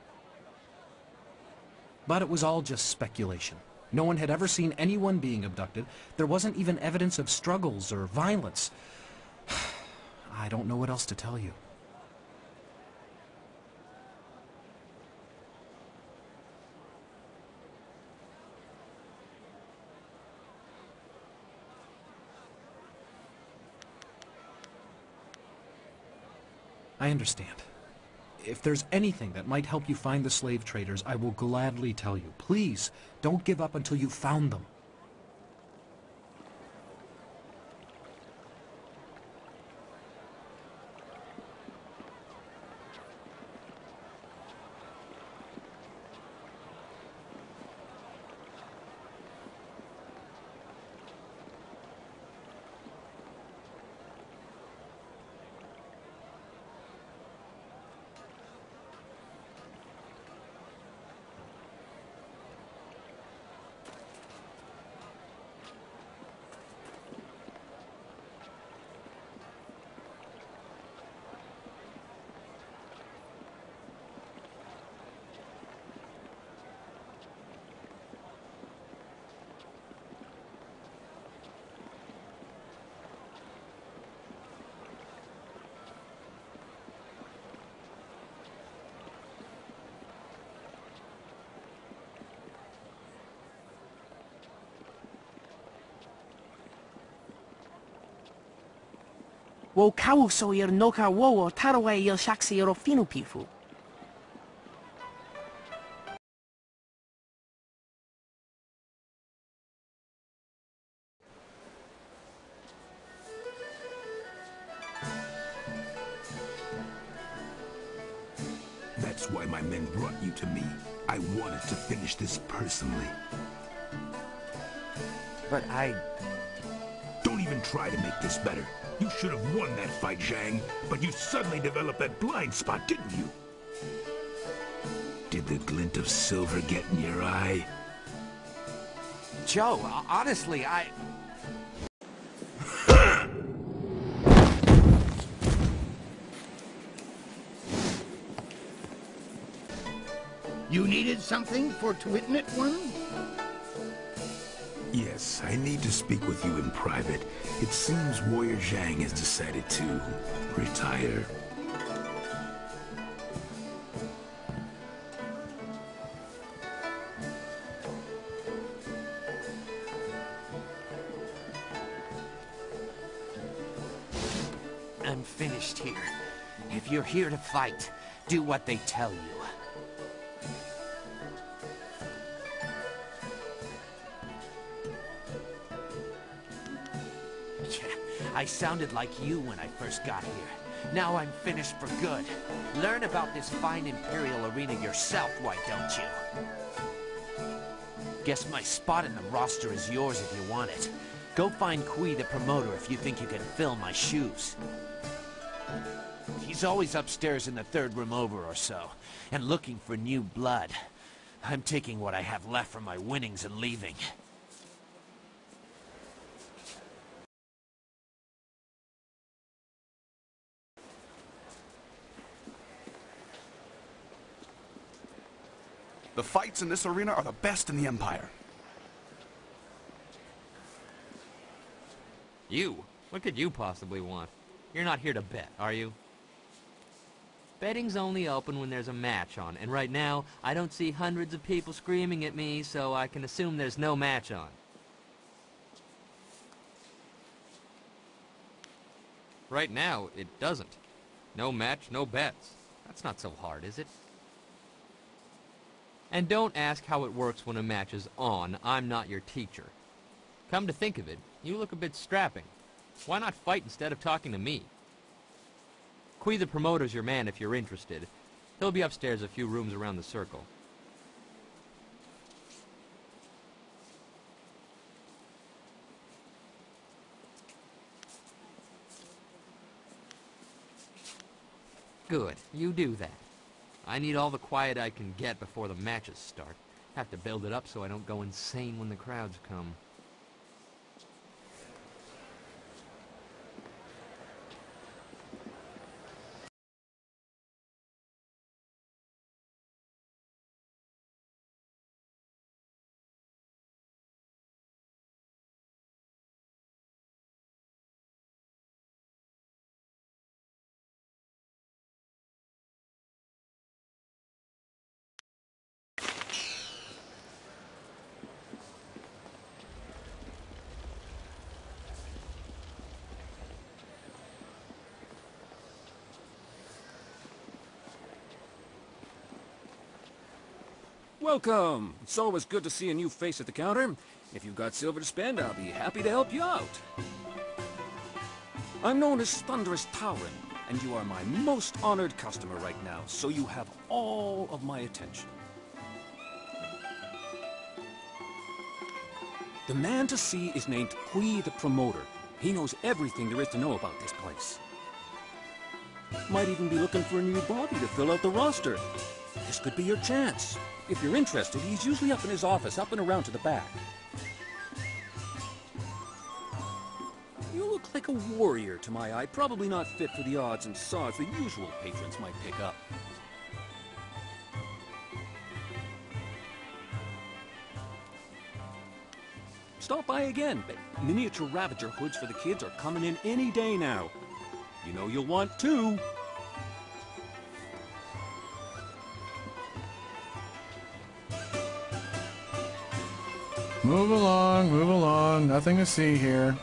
But it was all just speculation. No one had ever seen anyone being abducted. There wasn't even evidence of struggles or violence. I don't know what else to tell you. I understand. If there's anything that might help you find the slave traders, I will gladly tell you. Please, don't give up until you've found them. Wo kauso ir noka wo taraway il shaksi iro finu pifu. That's why my men brought you to me. I wanted to finish this personally. But Don't even try to make this better. You should have won that fight, Zhang, but you suddenly developed that blind spot, didn't you? Did the glint of silver get in your eye? Joe, honestly, You needed something for Twitnit one? Yes, I need to speak with you in private. It seems Warrior Zhang has decided to retire. I'm finished here. If you're here to fight, do what they tell you. I sounded like you when I first got here. Now I'm finished for good. Learn about this fine Imperial Arena yourself, why don't you? Guess my spot in the roster is yours if you want it. Go find Kui the promoter if you think you can fill my shoes. He's always upstairs in the 3rd room over or so, and looking for new blood. I'm taking what I have left from my winnings and leaving. The fights in this arena are the best in the Empire. You? What could you possibly want? You're not here to bet, are you? Betting's only open when there's a match on, and right now, I don't see hundreds of people screaming at me, so I can assume there's no match on. Right now, it doesn't. No match, no bets. That's not so hard, is it? And don't ask how it works when a match is on. I'm not your teacher. Come to think of it, you look a bit strapping. Why not fight instead of talking to me? Kui the promoter's your man if you're interested. He'll be upstairs a few rooms around the circle. Good, you do that. I need all the quiet I can get before the matches start. Have to build it up so I don't go insane when the crowds come. Welcome! It's always good to see a new face at the counter. If you've got silver to spend, I'll be happy to help you out. I'm known as Thunderous Tauren, and you are my most honored customer right now, so you have all of my attention. The man to see is named Kui the Promoter. He knows everything there is to know about this place. Might even be looking for a new body to fill out the roster. This could be your chance. If you're interested, he's usually up in his office, up and around to the back. You look like a warrior to my eye, probably not fit for the odds and sods the usual patrons might pick up. Stop by again, but miniature Ravager hoods for the kids are coming in any day now. You know you'll want two. Move along, nothing to see here.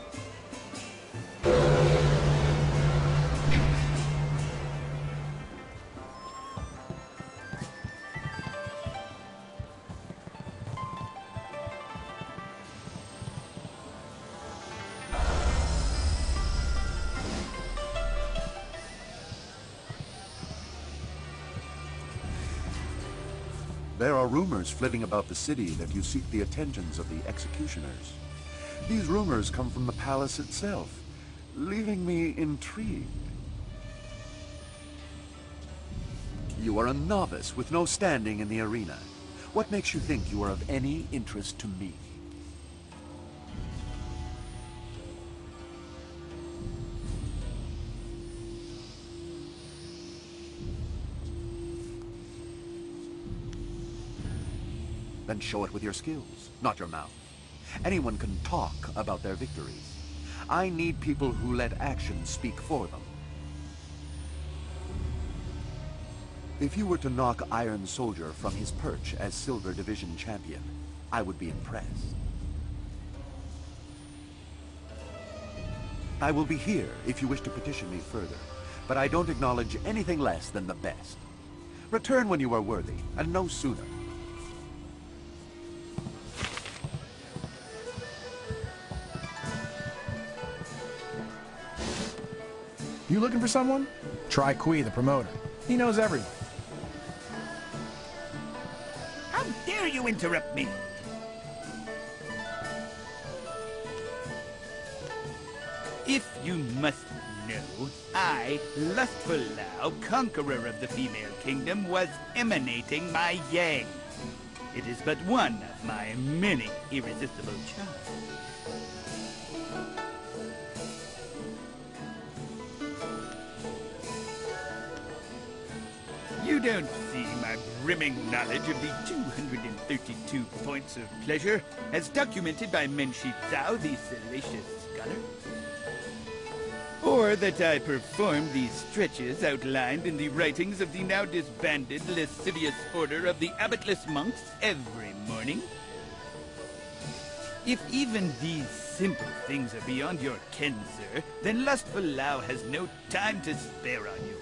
There are rumors flitting about the city that you seek the attentions of the executioners. These rumors come from the palace itself, leaving me intrigued. You are a novice with no standing in the arena. What makes you think you are of any interest to me? Then show it with your skills, not your mouth. Anyone can talk about their victories. I need people who let actions speak for them. If you were to knock Iron Soldier from his perch as Silver Division champion, I would be impressed. I will be here if you wish to petition me further, but I don't acknowledge anything less than the best. Return when you are worthy, and no sooner. You looking for someone? Try Kui the Promoter. He knows everyone. How dare you interrupt me? If you must know, I, Lustful Lao, conqueror of the female kingdom, was emanating my yang. It is but one of my many irresistible charms. You don't see my brimming knowledge of the 232 points of pleasure, as documented by Menshi Zhao, the salacious scholar? Or that I perform these stretches outlined in the writings of the now disbanded lascivious order of the abbotless monks every morning? If even these simple things are beyond your ken, sir, then Lustful Lao has no time to spare on you.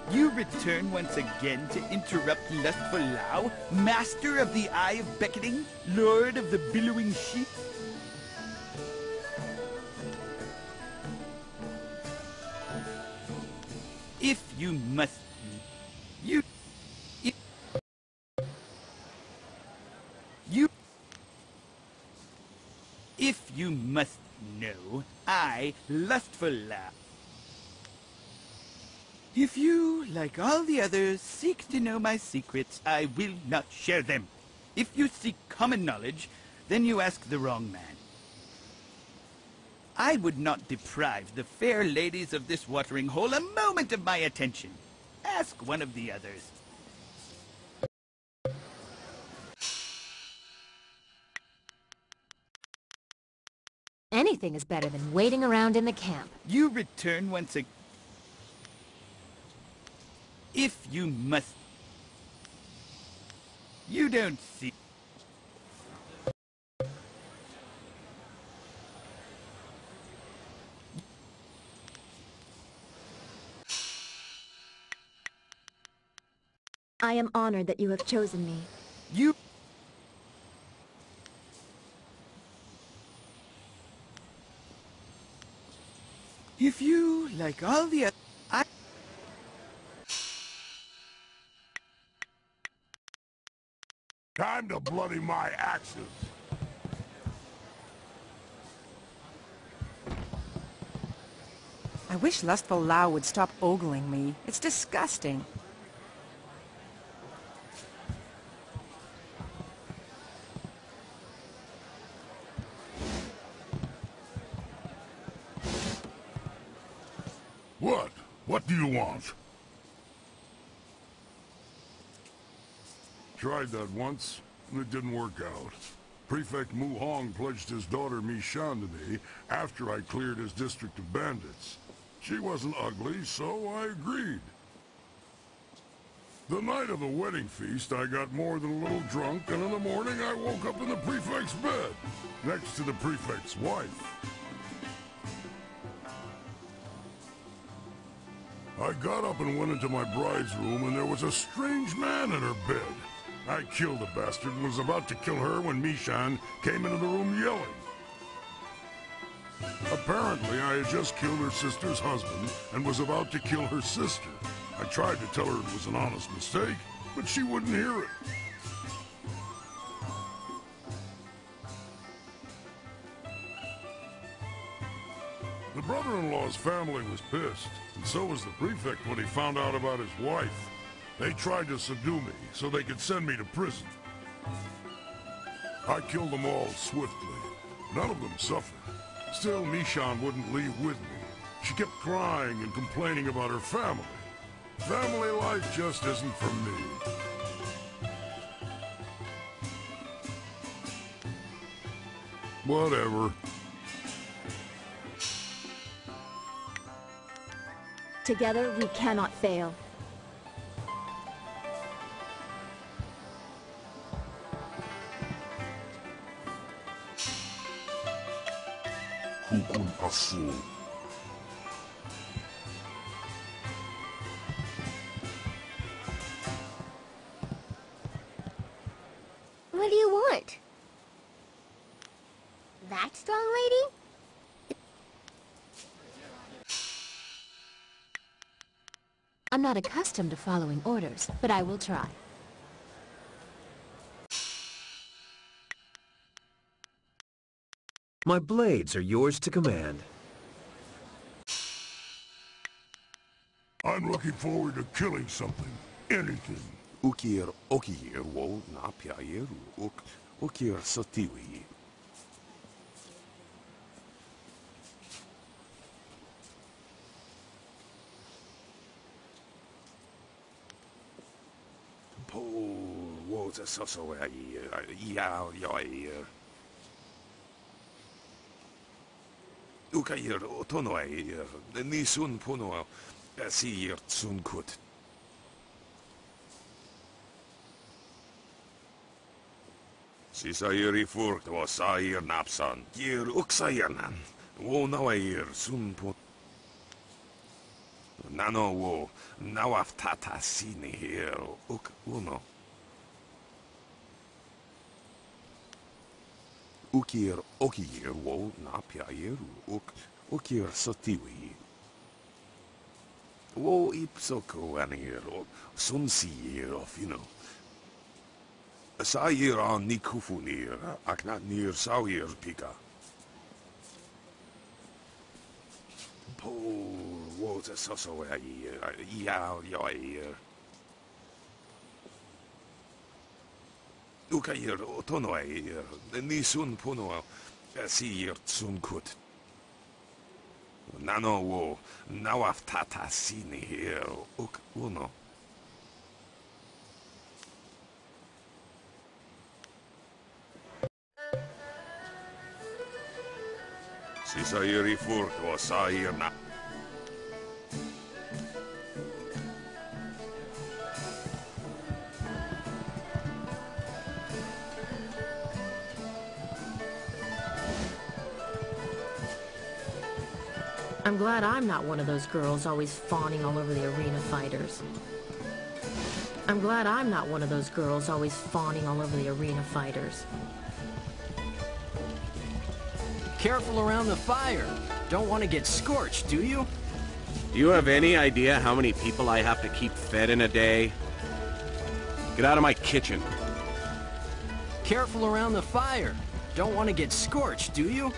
You return once again to interrupt Lustful Lao, master of the Eye of Beckoning, lord of the billowing sheep? If you must... If you must know, I, Lustful Lao... If you, like all the others, seek to know my secrets, I will not share them. If you seek common knowledge, then you ask the wrong man. I would not deprive the fair ladies of this watering hole a moment of my attention. Ask one of the others. Anything is better than waiting around in the camp. You return once again. If you must... You don't see... I am honored that you have chosen me. You... If you, like all the others... Time to bloody my axes. I wish Lustful Lao would stop ogling me. It's disgusting. What? What do you want? Tried that once, and it didn't work out. Prefect Mu Hong pledged his daughter Mi Shan to me after I cleared his district of bandits. She wasn't ugly, so I agreed. The night of the wedding feast, I got more than a little drunk, and in the morning I woke up in the prefect's bed, next to the prefect's wife. I got up and went into my bride's room, and there was a strange man in her bed. I killed the bastard and was about to kill her when Mi-Shan came into the room yelling. Apparently, I had just killed her sister's husband and was about to kill her sister. I tried to tell her it was an honest mistake, but she wouldn't hear it. The brother-in-law's family was pissed, and so was the prefect when he found out about his wife. They tried to subdue me so they could send me to prison. I killed them all swiftly. None of them suffered. Still, Mi-Shan wouldn't leave with me. She kept crying and complaining about her family. Family life just isn't for me. Whatever. Together, we cannot fail. Hukun Asul. What do you want? That strong lady? I'm not accustomed to following orders, but I will try. My blades are yours to command. I'm looking forward to killing something. Anything. Ukir okir wo napyair ukir sotiwi. Po wo the soso ya Ukayir otonoai nisun pono asir sun kut. Sisayiri furkt was sair napsan. Gir uksayernan. Wo nawair sun pot. Nano wo nawaf tata sini here uk uno. Ukir okir wo napyair ukir sotiwi. Wo ipsoko anir sun siir of you know. Sair an nikufunir, aknat nir sair pika. Po was a soso ya. Ukayir otonoai nisun pono asir sun kut. Nano wo nawaf tata sini here uk uno. Sisayiri furkt was sair na. I'm glad I'm not one of those girls always fawning all over the arena fighters. I'm glad I'm not one of those girls always fawning all over the arena fighters. Careful around the fire. Don't want to get scorched, do you? Do you have any idea how many people I have to keep fed in a day? Get out of my kitchen. Careful around the fire. Don't want to get scorched, do you?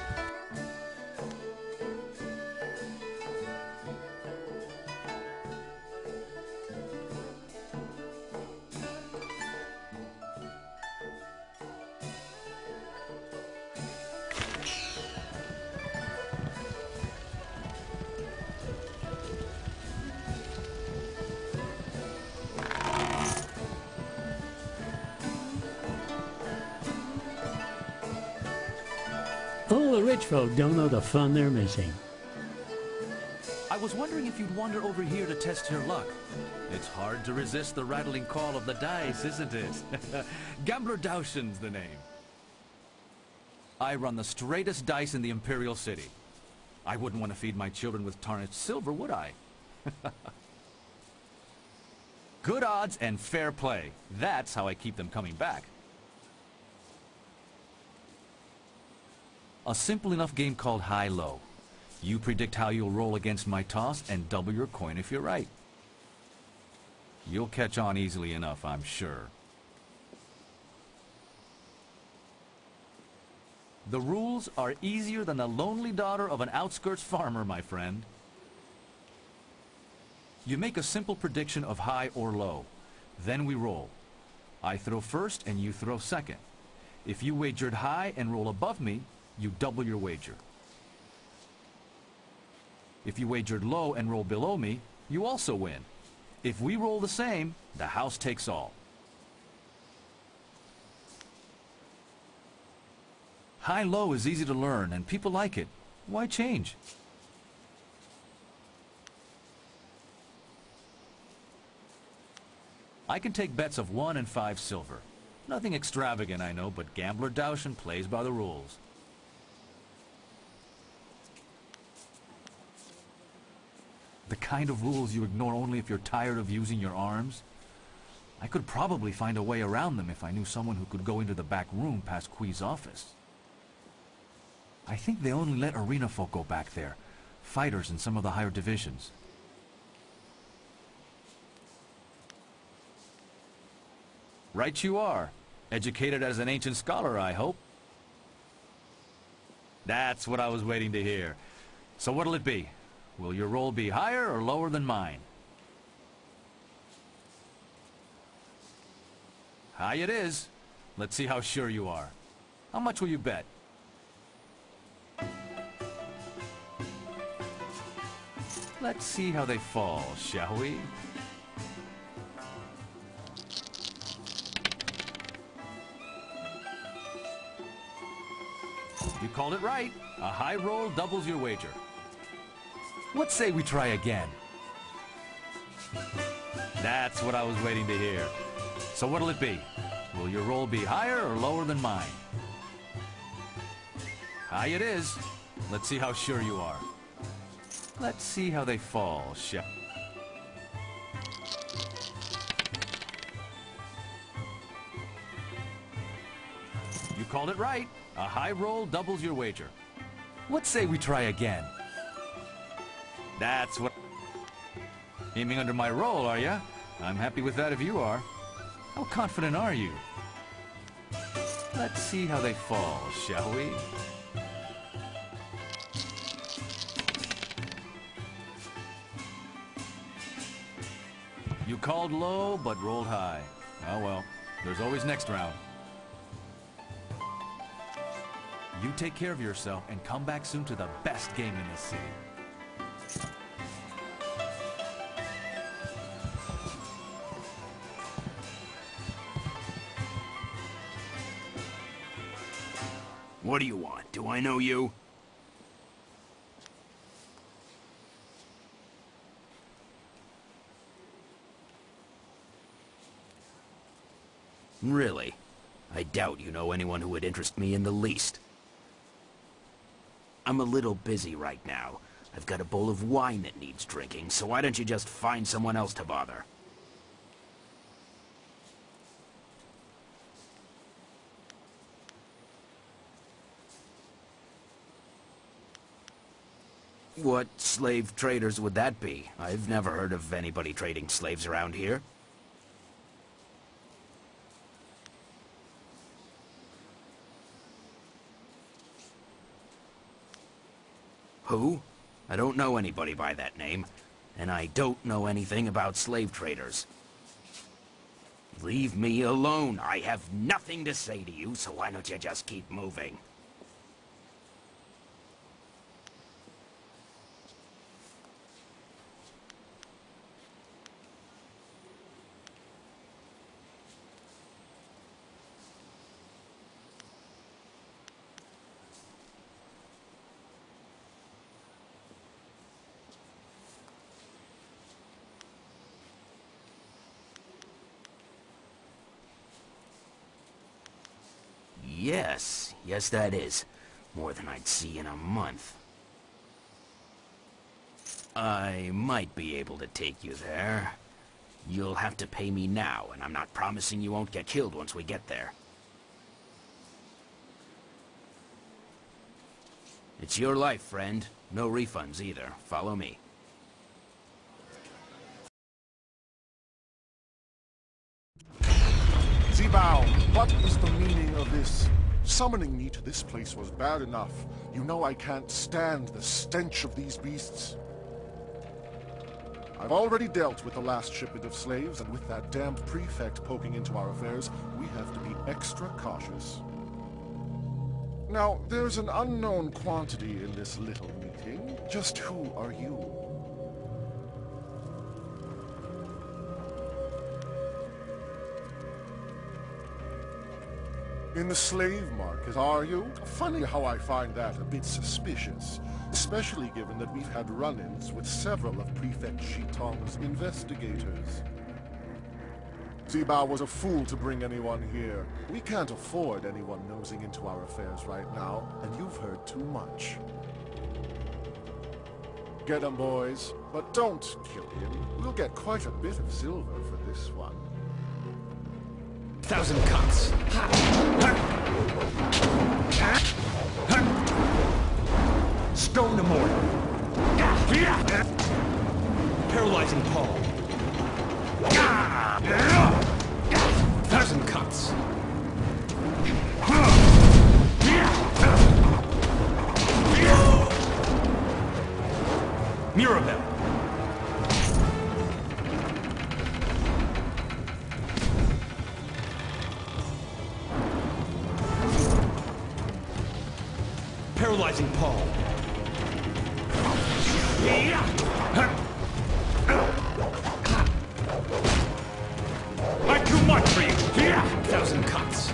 All the rich folk don't know the fun they're missing. I was wondering if you'd wander over here to test your luck. It's hard to resist the rattling call of the dice, isn't it? Gambler Daushen's the name. I run the straightest dice in the Imperial City. I wouldn't want to feed my children with tarnished silver, would I? Good odds and fair play. That's how I keep them coming back. A simple enough game called high-low. You predict how you'll roll against my toss and double your coin if you're right. You'll catch on easily enough, I'm sure. The rules are easier than the lonely daughter of an outskirts farmer, my friend. You make a simple prediction of high or low. Then we roll. I throw first and you throw second. If you wagered high and roll above me, you double your wager. If you wagered low and roll below me, you also win. If we roll the same, the house takes all. High-low is easy to learn and people like it. Why change? I can take bets of 1 and 5 silver. Nothing extravagant, I know, but Gambler Daushen plays by the rules. The kind of rules you ignore only if you're tired of using your arms. I could probably find a way around them if I knew someone who could go into the back room past Kui's office. I think they only let arena folk go back there, fighters in some of the higher divisions. Right you are. Educated as an ancient scholar, I hope. That's what I was waiting to hear. So what'll it be? Will your roll be higher or lower than mine? High it is. Let's see how sure you are. How much will you bet? Let's see how they fall, shall we? You called it right. A high roll doubles your wager. What say we try again? That's what I was waiting to hear. So what'll it be? Will your roll be higher or lower than mine? High it is. Let's see how sure you are. Let's see how they fall, shall we? You called it right. A high roll doubles your wager. What say we try again? That's what... Aiming under my roll, are ya? I'm happy with that if you are. How confident are you? Let's see how they fall, shall we? You called low, but rolled high. Oh well, there's always next round. You take care of yourself and come back soon to the best game in this city. What do you want? Do I know you? Really? I doubt you know anyone who would interest me in the least. I'm a little busy right now. I've got a bowl of wine that needs drinking, so why don't you just find someone else to bother? What slave traders would that be? I've never heard of anybody trading slaves around here. Who? I don't know anybody by that name, and I don't know anything about slave traders. Leave me alone. I have nothing to say to you, so why don't you just keep moving? Yes, that is. More than I'd see in a month. I might be able to take you there. You'll have to pay me now, and I'm not promising you won't get killed once we get there. It's your life, friend. No refunds either. Follow me. Zibao, what is the meaning of this? Summoning me to this place was bad enough. You know I can't stand the stench of these beasts. I've already dealt with the last shipment of slaves, and with that damned prefect poking into our affairs, we have to be extra cautious. Now, there's an unknown quantity in this little meeting. Just who are you? In the slave market, are you? Funny how I find that a bit suspicious, especially given that we've had run-ins with several of Prefect Shitong's investigators. Zibao was a fool to bring anyone here. We can't afford anyone nosing into our affairs right now, and you've heard too much. Get him, boys, but don't kill him. We'll get quite a bit of silver for this one. 1,000 cuts. Stone to mortar. Paralyzing paw. 1,000 cuts. Mirabelle! Paralyzing Paul. I'm too much for you. 1,000 cuts.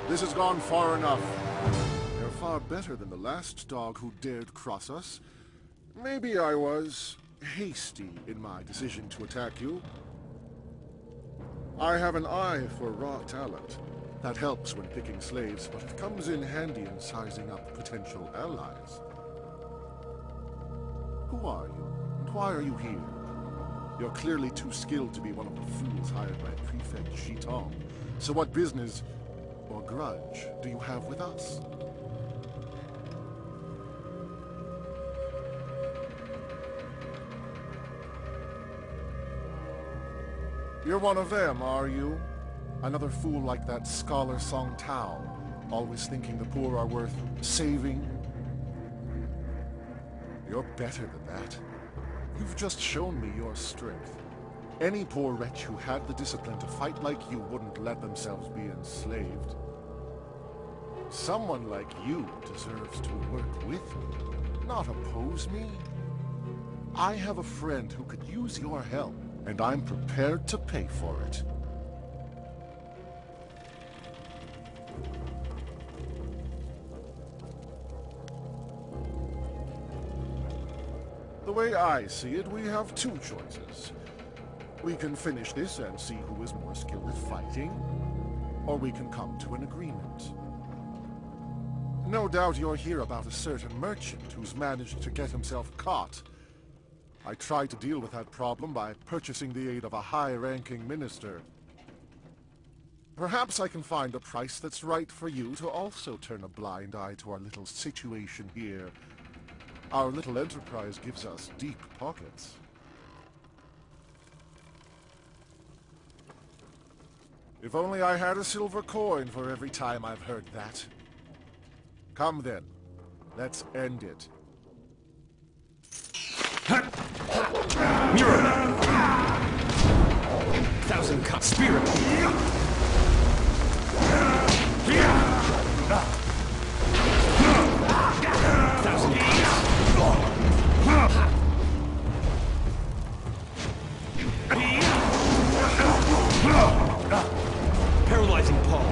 This has gone far enough. You're far better than the last dog who dared cross us. Maybe I was hasty in my decision to attack you. I have an eye for raw talent. That helps when picking slaves, but it comes in handy in sizing up potential allies. Who are you, and why are you here? You're clearly too skilled to be one of the fools hired by Prefect Shitong. So what business or grudge do you have with us? You're one of them, are you? Another fool like that scholar Song Tao, always thinking the poor are worth saving? You're better than that. You've just shown me your strength. Any poor wretch who had the discipline to fight like you wouldn't let themselves be enslaved. Someone like you deserves to work with me, not oppose me. I have a friend who could use your help, and I'm prepared to pay for it. The way I see it, we have two choices. We can finish this and see who is more skilled at fighting, or we can come to an agreement. No doubt you'll hear about a certain merchant who's managed to get himself caught. I tried to deal with that problem by purchasing the aid of a high-ranking minister. Perhaps I can find a price that's right for you to also turn a blind eye to our little situation here. Our little enterprise gives us deep pockets. If only I had a silver coin for every time I've heard that. Come then, let's end it. Mirror! 1,000 cut spirit! 1,000 paralyzing Paul.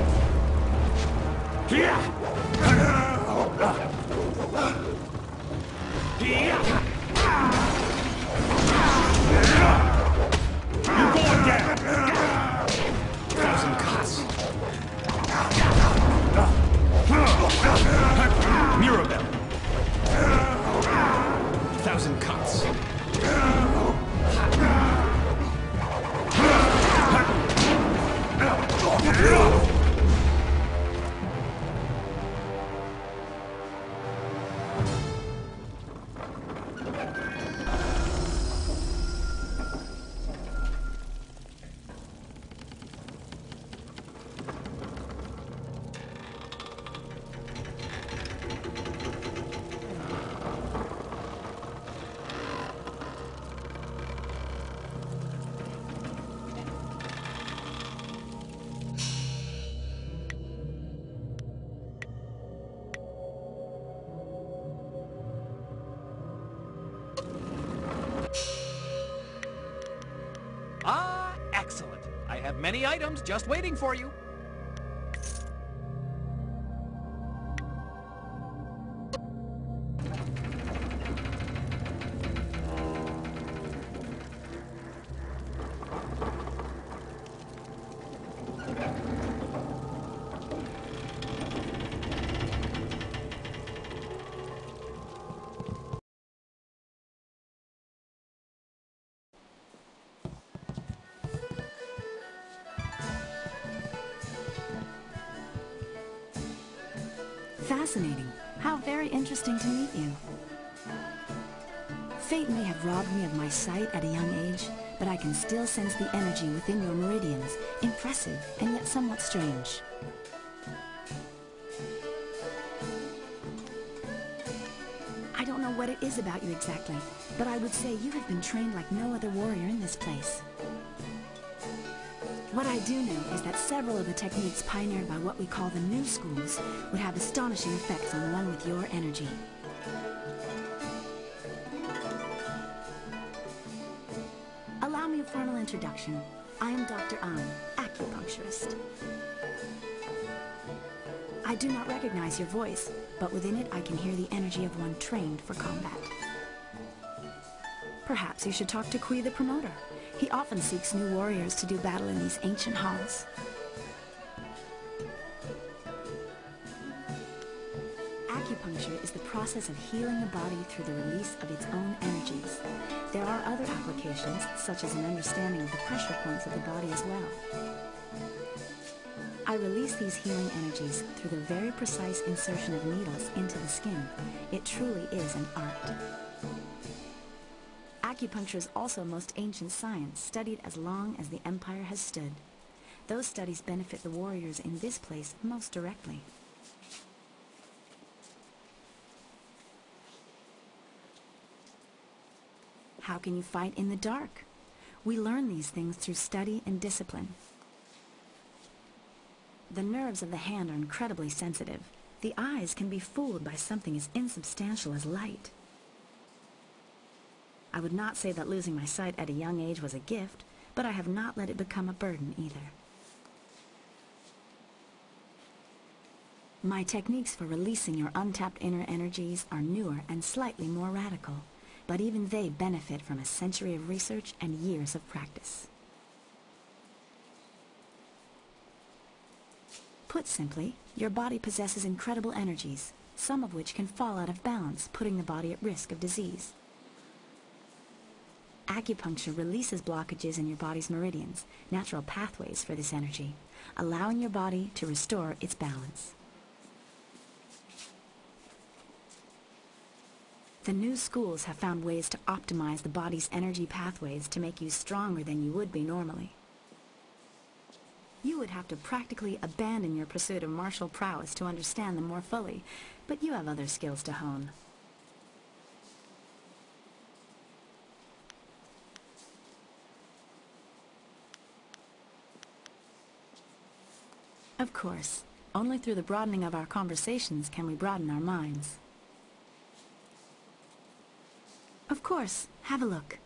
You're going down! 1,000 cuts. Mirabelle. 1,000 cuts. Ah, excellent. I have many items just waiting for you. Fascinating. How very interesting to meet you. Fate may have robbed me of my sight at a young age, but I can still sense the energy within your meridians. Impressive, and yet somewhat strange. I don't know what it is about you exactly, but I would say you have been trained like no other warrior in this place. What I do know is that several of the techniques pioneered by what we call the new schools would have astonishing effects on one with your energy. Allow me a formal introduction. I am Dr. An, acupuncturist. I do not recognize your voice, but within it I can hear the energy of one trained for combat. Perhaps you should talk to Kui the Promoter. He often seeks new warriors to do battle in these ancient halls. Acupuncture is the process of healing the body through the release of its own energies. There are other applications, such as an understanding of the pressure points of the body as well. I release these healing energies through the very precise insertion of needles into the skin. It truly is an art. Acupuncture is also most ancient science, studied as long as the Empire has stood. Those studies benefit the warriors in this place most directly. How can you fight in the dark? We learn these things through study and discipline. The nerves of the hand are incredibly sensitive. The eyes can be fooled by something as insubstantial as light. I would not say that losing my sight at a young age was a gift, but I have not let it become a burden either. My techniques for releasing your untapped inner energies are newer and slightly more radical, but even they benefit from a century of research and years of practice. Put simply, your body possesses incredible energies, some of which can fall out of balance, putting the body at risk of disease. Acupuncture releases blockages in your body's meridians, natural pathways for this energy, allowing your body to restore its balance. The new schools have found ways to optimize the body's energy pathways to make you stronger than you would be normally. You would have to practically abandon your pursuit of martial prowess to understand them more fully, but you have other skills to hone. Of course, only through the broadening of our conversations can we broaden our minds. Of course, have a look.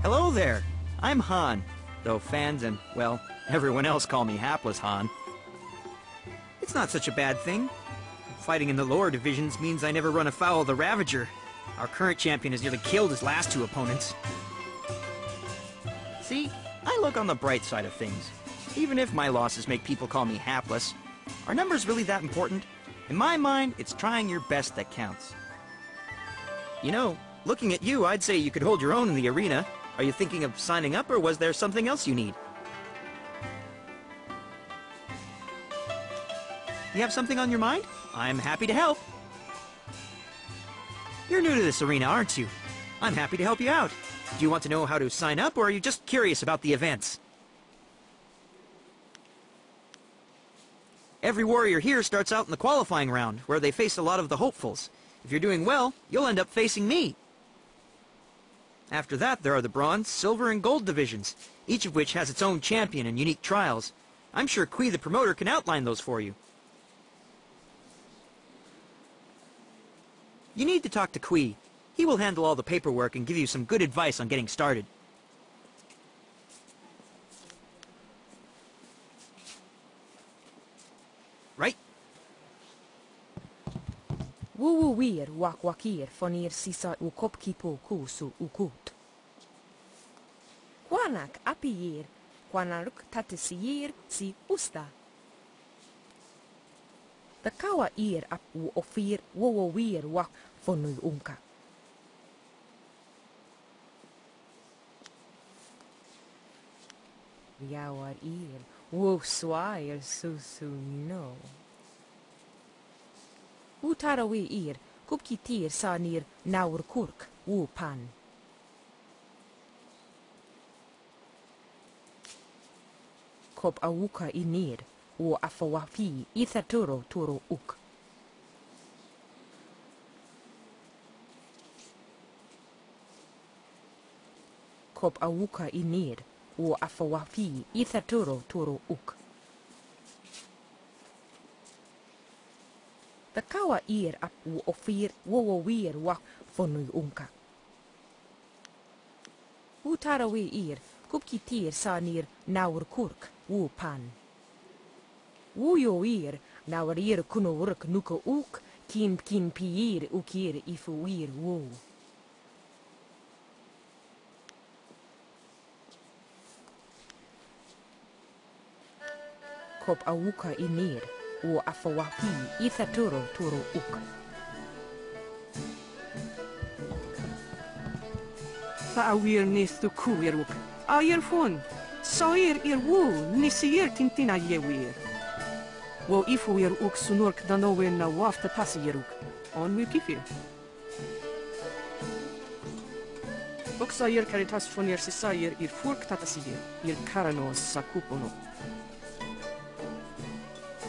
Hello there! I'm Han, though fans and, well, everyone else call me Hapless Han. It's not such a bad thing. Fighting in the lower divisions means I never run afoul of the Ravager. Our current champion has nearly killed his last two opponents. See, I look on the bright side of things. Even if my losses make people call me hapless, are numbers really that important? In my mind, it's trying your best that counts. You know, looking at you, I'd say you could hold your own in the arena. Are you thinking of signing up, or was there something else you need? You have something on your mind? I'm happy to help. You're new to this arena, aren't you? I'm happy to help you out. Do you want to know how to sign up, or are you just curious about the events? Every warrior here starts out in the qualifying round, where they face a lot of the hopefuls. If you're doing well, you'll end up facing me. After that, there are the bronze, silver, and gold divisions, each of which has its own champion and unique trials. I'm sure Kui the promoter can outline those for you. You need to talk to Kui. He will handle all the paperwork and give you some good advice on getting started. Right? Wuwuwir wakwakir fonir sisa ukopkipo kusu ukut. Kwanak apiyir, kwanaruk tatisiyir si usta. The kawa ir ap ofir wowowir wak fonui unka. Yawar ir wo swair susu no. Utarawi ir kupkitir sanir naur kurk wu pan. Kop awuka inir wo afawafi ithaturo turo uk. Kop awuka inir wo afawafi ithaturo turo uk. The kawa ir ap wo ofir wowowir wak fonui unka. Utarawi ir kupkitir sanir naur kurk wu pan. Wuyo ir naur ir kuno urk nuko uk kin piir ukir ifu ir wo. Kop awuka inir wo afawapi ithaturo turo uk. Faawir nis tu kuir uk. Ayer fon. Sair ir wo nisir tintina yewir. Wo ifu ir uk sunurk danowe na wafta tasir uk. On wir kifir. Uk sair caritas fonir si sair ir furk tatasir. Ir karanos sakupono.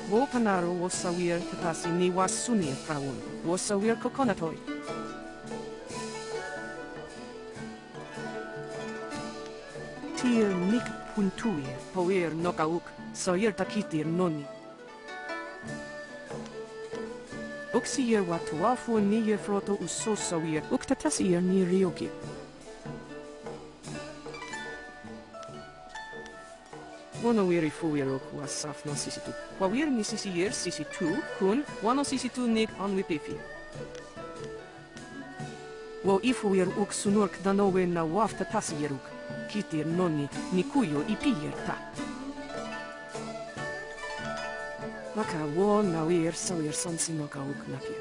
Wo panaro wo sawir tatasi ni wasuni prawun. Wo sawir kokonatoi. Tir nik puntuir poir nokauk sawir takitir noni. Uksir watuafu ni froto uso sawir uktatasir ni ryoki. Wano wiri fuir ok wasaf no sisitu. Wawir ni sisir sisitu kun wano sisitu nik anwipifi. Wo ifuir uk sunurk danowe na wafta tasiruk. Kitir noni nikuyo ipir ta. Waka wo na wir sawir sansinoka uk napia.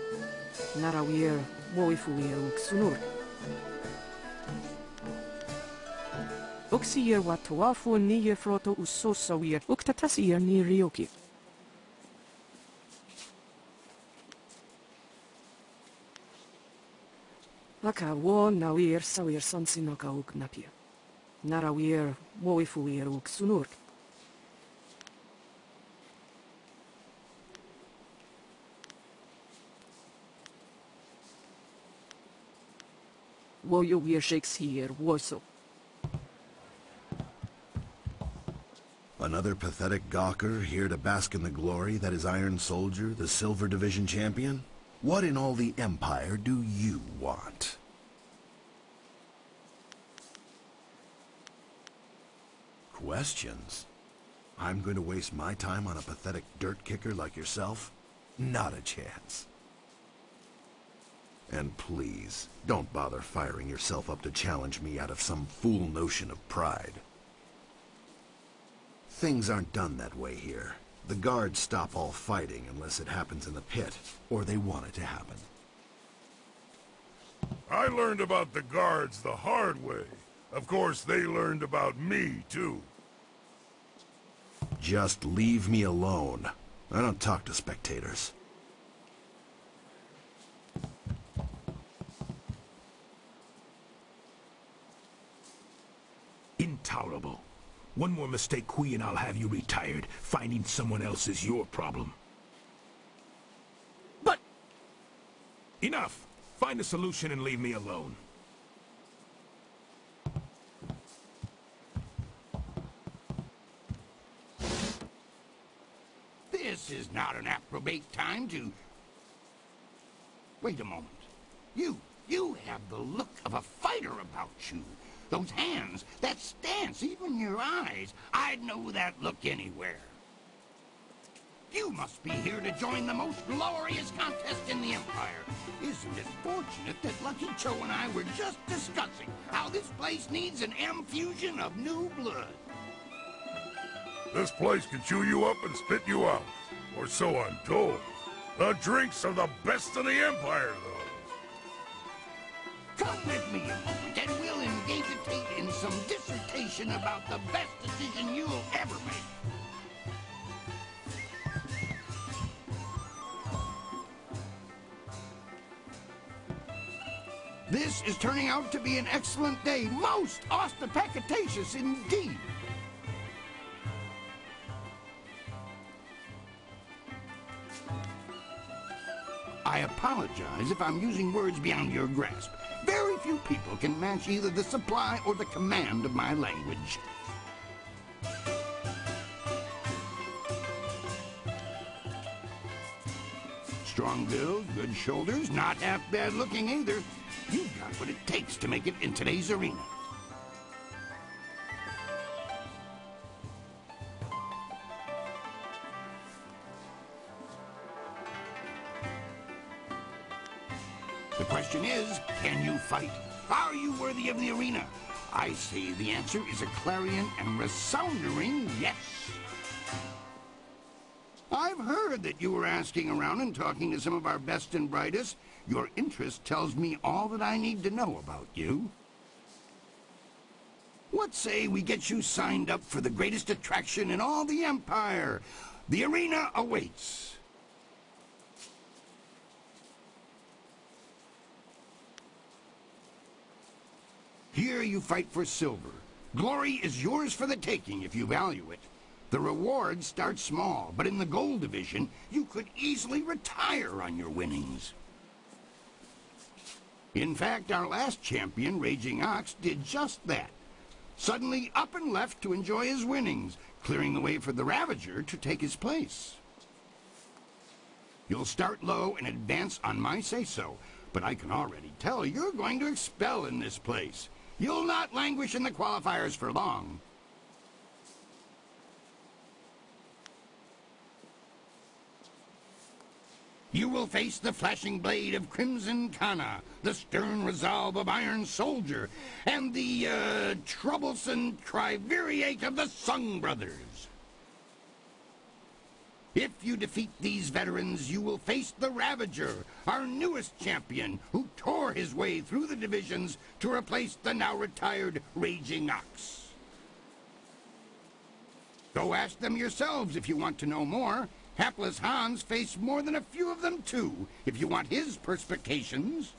Nara wir wo ifuir uk sunurk. Uksir watuafu ni froto uso sawir uktatasir ni ryoki. Waka wo na wir sawir sansinoka uk napia. Nara wir wo ifuir uk sunurk. Wo yo wir Shakespeare woso. Another pathetic gawker here to bask in the glory that is Iron Soldier, the Silver Division champion? What in all the Empire do you want? Questions? I'm going to waste my time on a pathetic dirt kicker like yourself? Not a chance. And please, don't bother firing yourself up to challenge me out of some fool notion of pride. Things aren't done that way here. The guards stop all fighting unless it happens in the pit, or they want it to happen. I learned about the guards the hard way. Of course, they learned about me, too. Just leave me alone. I don't talk to spectators. Intolerable. One more mistake, Kui, and I'll have you retired. Finding someone else is your problem. But... Enough! Find a solution and leave me alone. This is not an appropriate time to... Wait a moment. You have the look of a fighter about you. Those hands, that stance, even your eyes. I'd know that look anywhere. You must be here to join the most glorious contest in the Empire. Isn't it fortunate that Lucky Cho and I were just discussing how this place needs an M-fusion of new blood? This place can chew you up and spit you out, or so I'm told. The drinks are the best in the Empire, though. Come with me a moment and we'll engage in some dissertation about the best decision you'll ever make. This is turning out to be an excellent day, most ostentatious indeed. I apologize if I'm using words beyond your grasp. Very few people can match either the supply or the command of my language. Strong build, good shoulders, not half bad looking either. You've got what it takes to make it in today's arena. The question is, can you fight? Are you worthy of the arena? I say the answer is a clarion and resounding yes. I've heard that you were asking around and talking to some of our best and brightest. Your interest tells me all that I need to know about you. What say we get you signed up for the greatest attraction in all the Empire? The arena awaits. Here you fight for silver. Glory is yours for the taking if you value it. The rewards start small, but in the gold division, you could easily retire on your winnings. In fact, our last champion, Raging Ox, did just that. Suddenly up and left to enjoy his winnings, clearing the way for the Ravager to take his place. You'll start low and advance on my say-so, but I can already tell you're going to expel in this place. You'll not languish in the qualifiers for long. You will face the flashing blade of Crimson Kana, the stern resolve of Iron Soldier, and the, troublesome triumvirate of the Sung Brothers. If you defeat these veterans, you will face the Ravager, our newest champion, who tore his way through the divisions to replace the now-retired Raging Ox. Go ask them yourselves if you want to know more. Hapless Hans faced more than a few of them, too, if you want his perspications.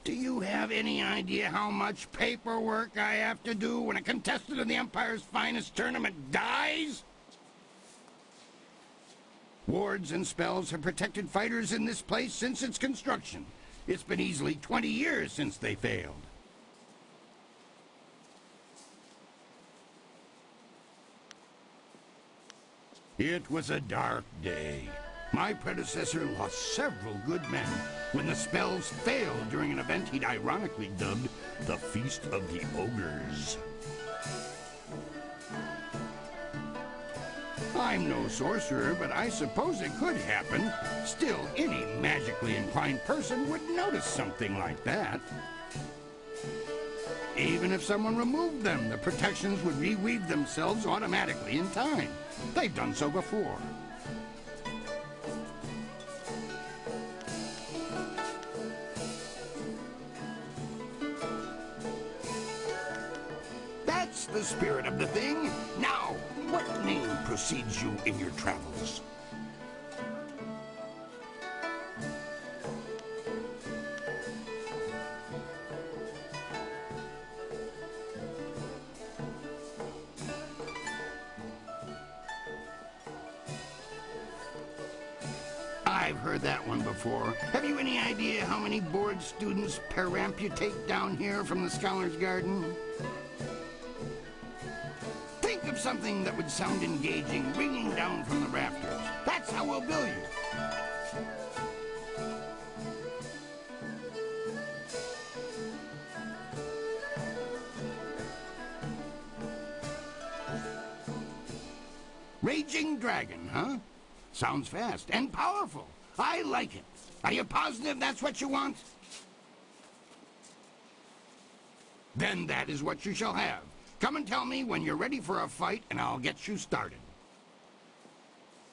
Do you have any idea how much paperwork I have to do when a contestant in the Empire's finest tournament dies? Wards and spells have protected fighters in this place since its construction. It's been easily 20 years since they failed. It was a dark day. My predecessor lost several good men when the spells failed during an event he'd ironically dubbed the Feast of the Ogres. I'm no sorcerer, but I suppose it could happen. Still, any magically inclined person would notice something like that. Even if someone removed them, the protections would reweave themselves automatically in time. They've done so before. That's the spirit of the thing. Now, what name precedes you in your travels? I've heard that one before. Have you any idea how many board students peramputate down here from the Scholar's Garden? Think of something that would sound engaging, ringing down from the rafters. That's how we'll bill you. Raging Dragon, huh? Sounds fast and powerful. I like it. Are you positive that's what you want? Then that is what you shall have. Come and tell me when you're ready for a fight, and I'll get you started.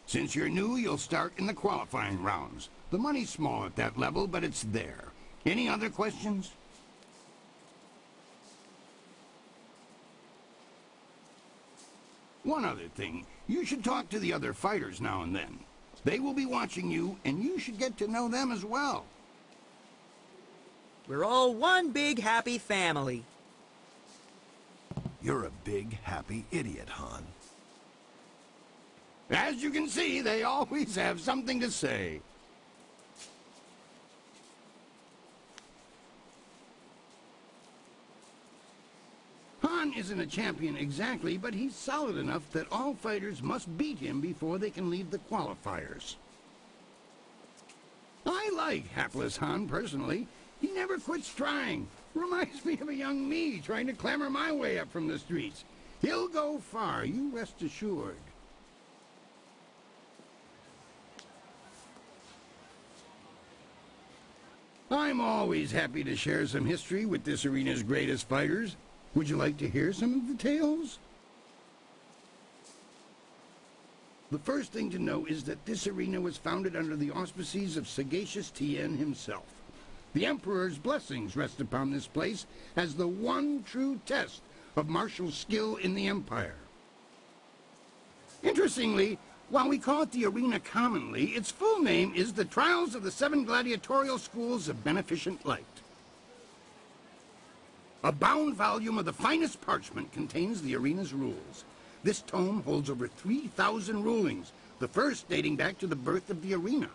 Since you're new, you'll start in the qualifying rounds. The money's small at that level, but it's there. Any other questions? One other thing. You should talk to the other fighters now and then. They will be watching you, and you should get to know them as well. We're all one big happy family. You're a big, happy idiot, Han. As you can see, they always have something to say. Han isn't a champion exactly, but he's solid enough that all fighters must beat him before they can leave the qualifiers. I like hapless Han personally. He never quits trying. Reminds me of a young me trying to clamber my way up from the streets. He'll go far, you rest assured. I'm always happy to share some history with this arena's greatest fighters. Would you like to hear some of the tales? The first thing to know is that this arena was founded under the auspices of sagacious Tien himself. The Emperor's blessings rest upon this place as the one true test of martial skill in the Empire. Interestingly, while we call it the arena commonly, its full name is the Trials of the Seven Gladiatorial Schools of Beneficent Light. A bound volume of the finest parchment contains the arena's rules. This tome holds over 3,000 rulings, the first dating back to the birth of the arena.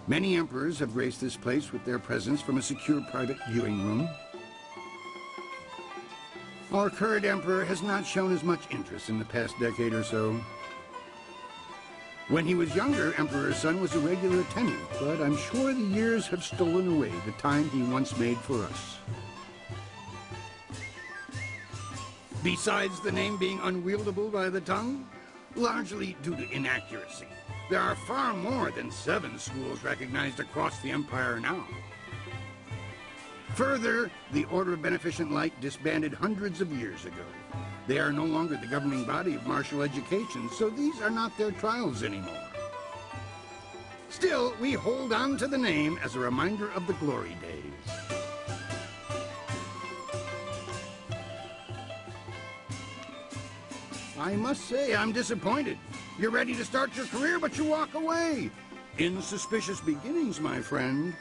Many emperors have graced this place with their presence from a secure private viewing room. Our current emperor has not shown as much interest in the past decade or so. When he was younger, Emperor Sun was a regular attendant, but I'm sure the years have stolen away the time he once made for us. Besides the name being unwieldable by the tongue, largely due to inaccuracy, there are far more than 7 schools recognized across the Empire now. Further, the Order of Beneficent Light disbanded hundreds of years ago. They are no longer the governing body of martial education, so these are not their trials anymore. Still, we hold on to the name as a reminder of the glory days. I must say, I'm disappointed. You're ready to start your career, but you walk away. Insuspicious beginnings, my friend.